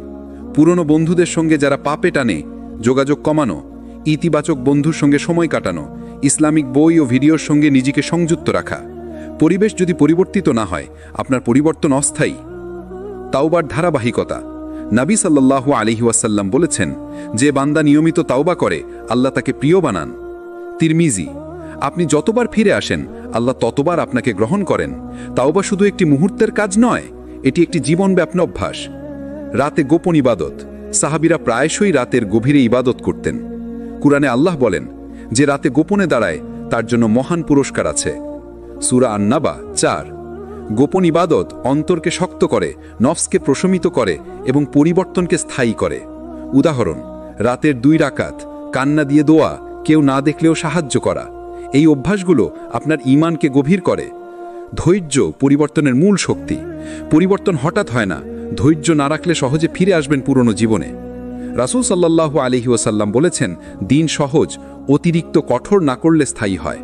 পুরনো বন্ধুদের সঙ্গে যারা পাপে টানে, যোগাযোগ কমানো, ইতিবাচক বন্ধুর সঙ্গে সময় কাটানো, ইসলামিক বই ও ভিডিওর সঙ্গে নিজেকে সংযুক্ত রাখা। পরিবেশ যদি পরিবর্তিত না হয়, আপনার পরিবর্তন অস্থায়ী। তাওবার ধারাবাহিকতা। নবী সাল্লাল্লাহু আলাইহি ওয়াসাল্লাম বলেছেন, যে বান্দা নিয়মিত তাওবা করে, আল্লাহ তাকে প্রিয় বানান। তিরমিজি। আপনি যতবার ফিরে আসেন, আল্লাহ ততবার আপনাকে গ্রহণ করেন। তাওবা শুধু একটি মুহূর্তের কাজ নয়, এটি একটি জীবনব্যাপী অভ্যাস। রাতে গোপন ইবাদত। সাহাবীরা প্রায়শই রাতের গভীরে ইবাদত করতেন। কুরআনে আল্লাহ বলেন, যে রাতে গোপনে দাঁড়ায় তার জন্য মহান পুরস্কার আছে। সূরা আন-নাবা 4। গোপন ইবাদত অন্তরকে শক্ত করে, নফসকে প্রশমিত করে এবং পরিবর্তনকে স্থায়ী করে। উদাহরণ, রাতের 2 রাকাত, কান্না দিয়ে দোয়া, কেউ না দেখলেও সাহায্য করা। এই অভ্যাসগুলো আপনার ঈমানকে গভীর করে। ধৈর্য পরিবর্তনের মূল শক্তি। পরিবর্তন হঠাৎ হয় না, ধৈর্য না রাখলে সহজে ফিরে আসবেন পুরনো জীবনে। রাসূল সাল্লাল্লাহু আলাইহি ওয়াসাল্লাম বলেছেন, দিন সহজ, অতিরিক্ত কঠোর না করলে স্থায়ী হয়।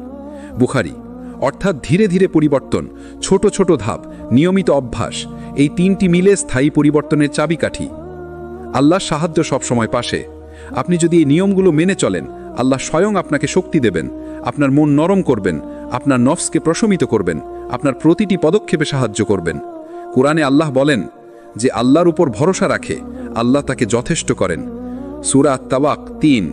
বুখারী। অর্থাৎ ধীরে ধীরে পরিবর্তন, ছোট ছোট ধাপ, নিয়মিত অভ্যাস, এই 3টি মিলে স্থায়ী পরিবর্তনের চাবিকাঠি। আল্লাহর সাহায্য সবসময় পাশে। আপনি যদি এই নিয়মগুলো মেনে চলেন, আল্লাহ স্বয়ং আপনাকে শক্তি দেবেন, আপনার মন নরম করবেন, আপনার নফসকে প্রশমিত করবেন, আপনার প্রতিটি পদক্ষেপে সাহায্য করবেন। কুরআনে আল্লাহ বলেন, যে আল্লাহর উপর ভরসা রাখে, আল্লাহ তাকে যথেষ্ট করেন। সূরা আত-তাওয়াক 3।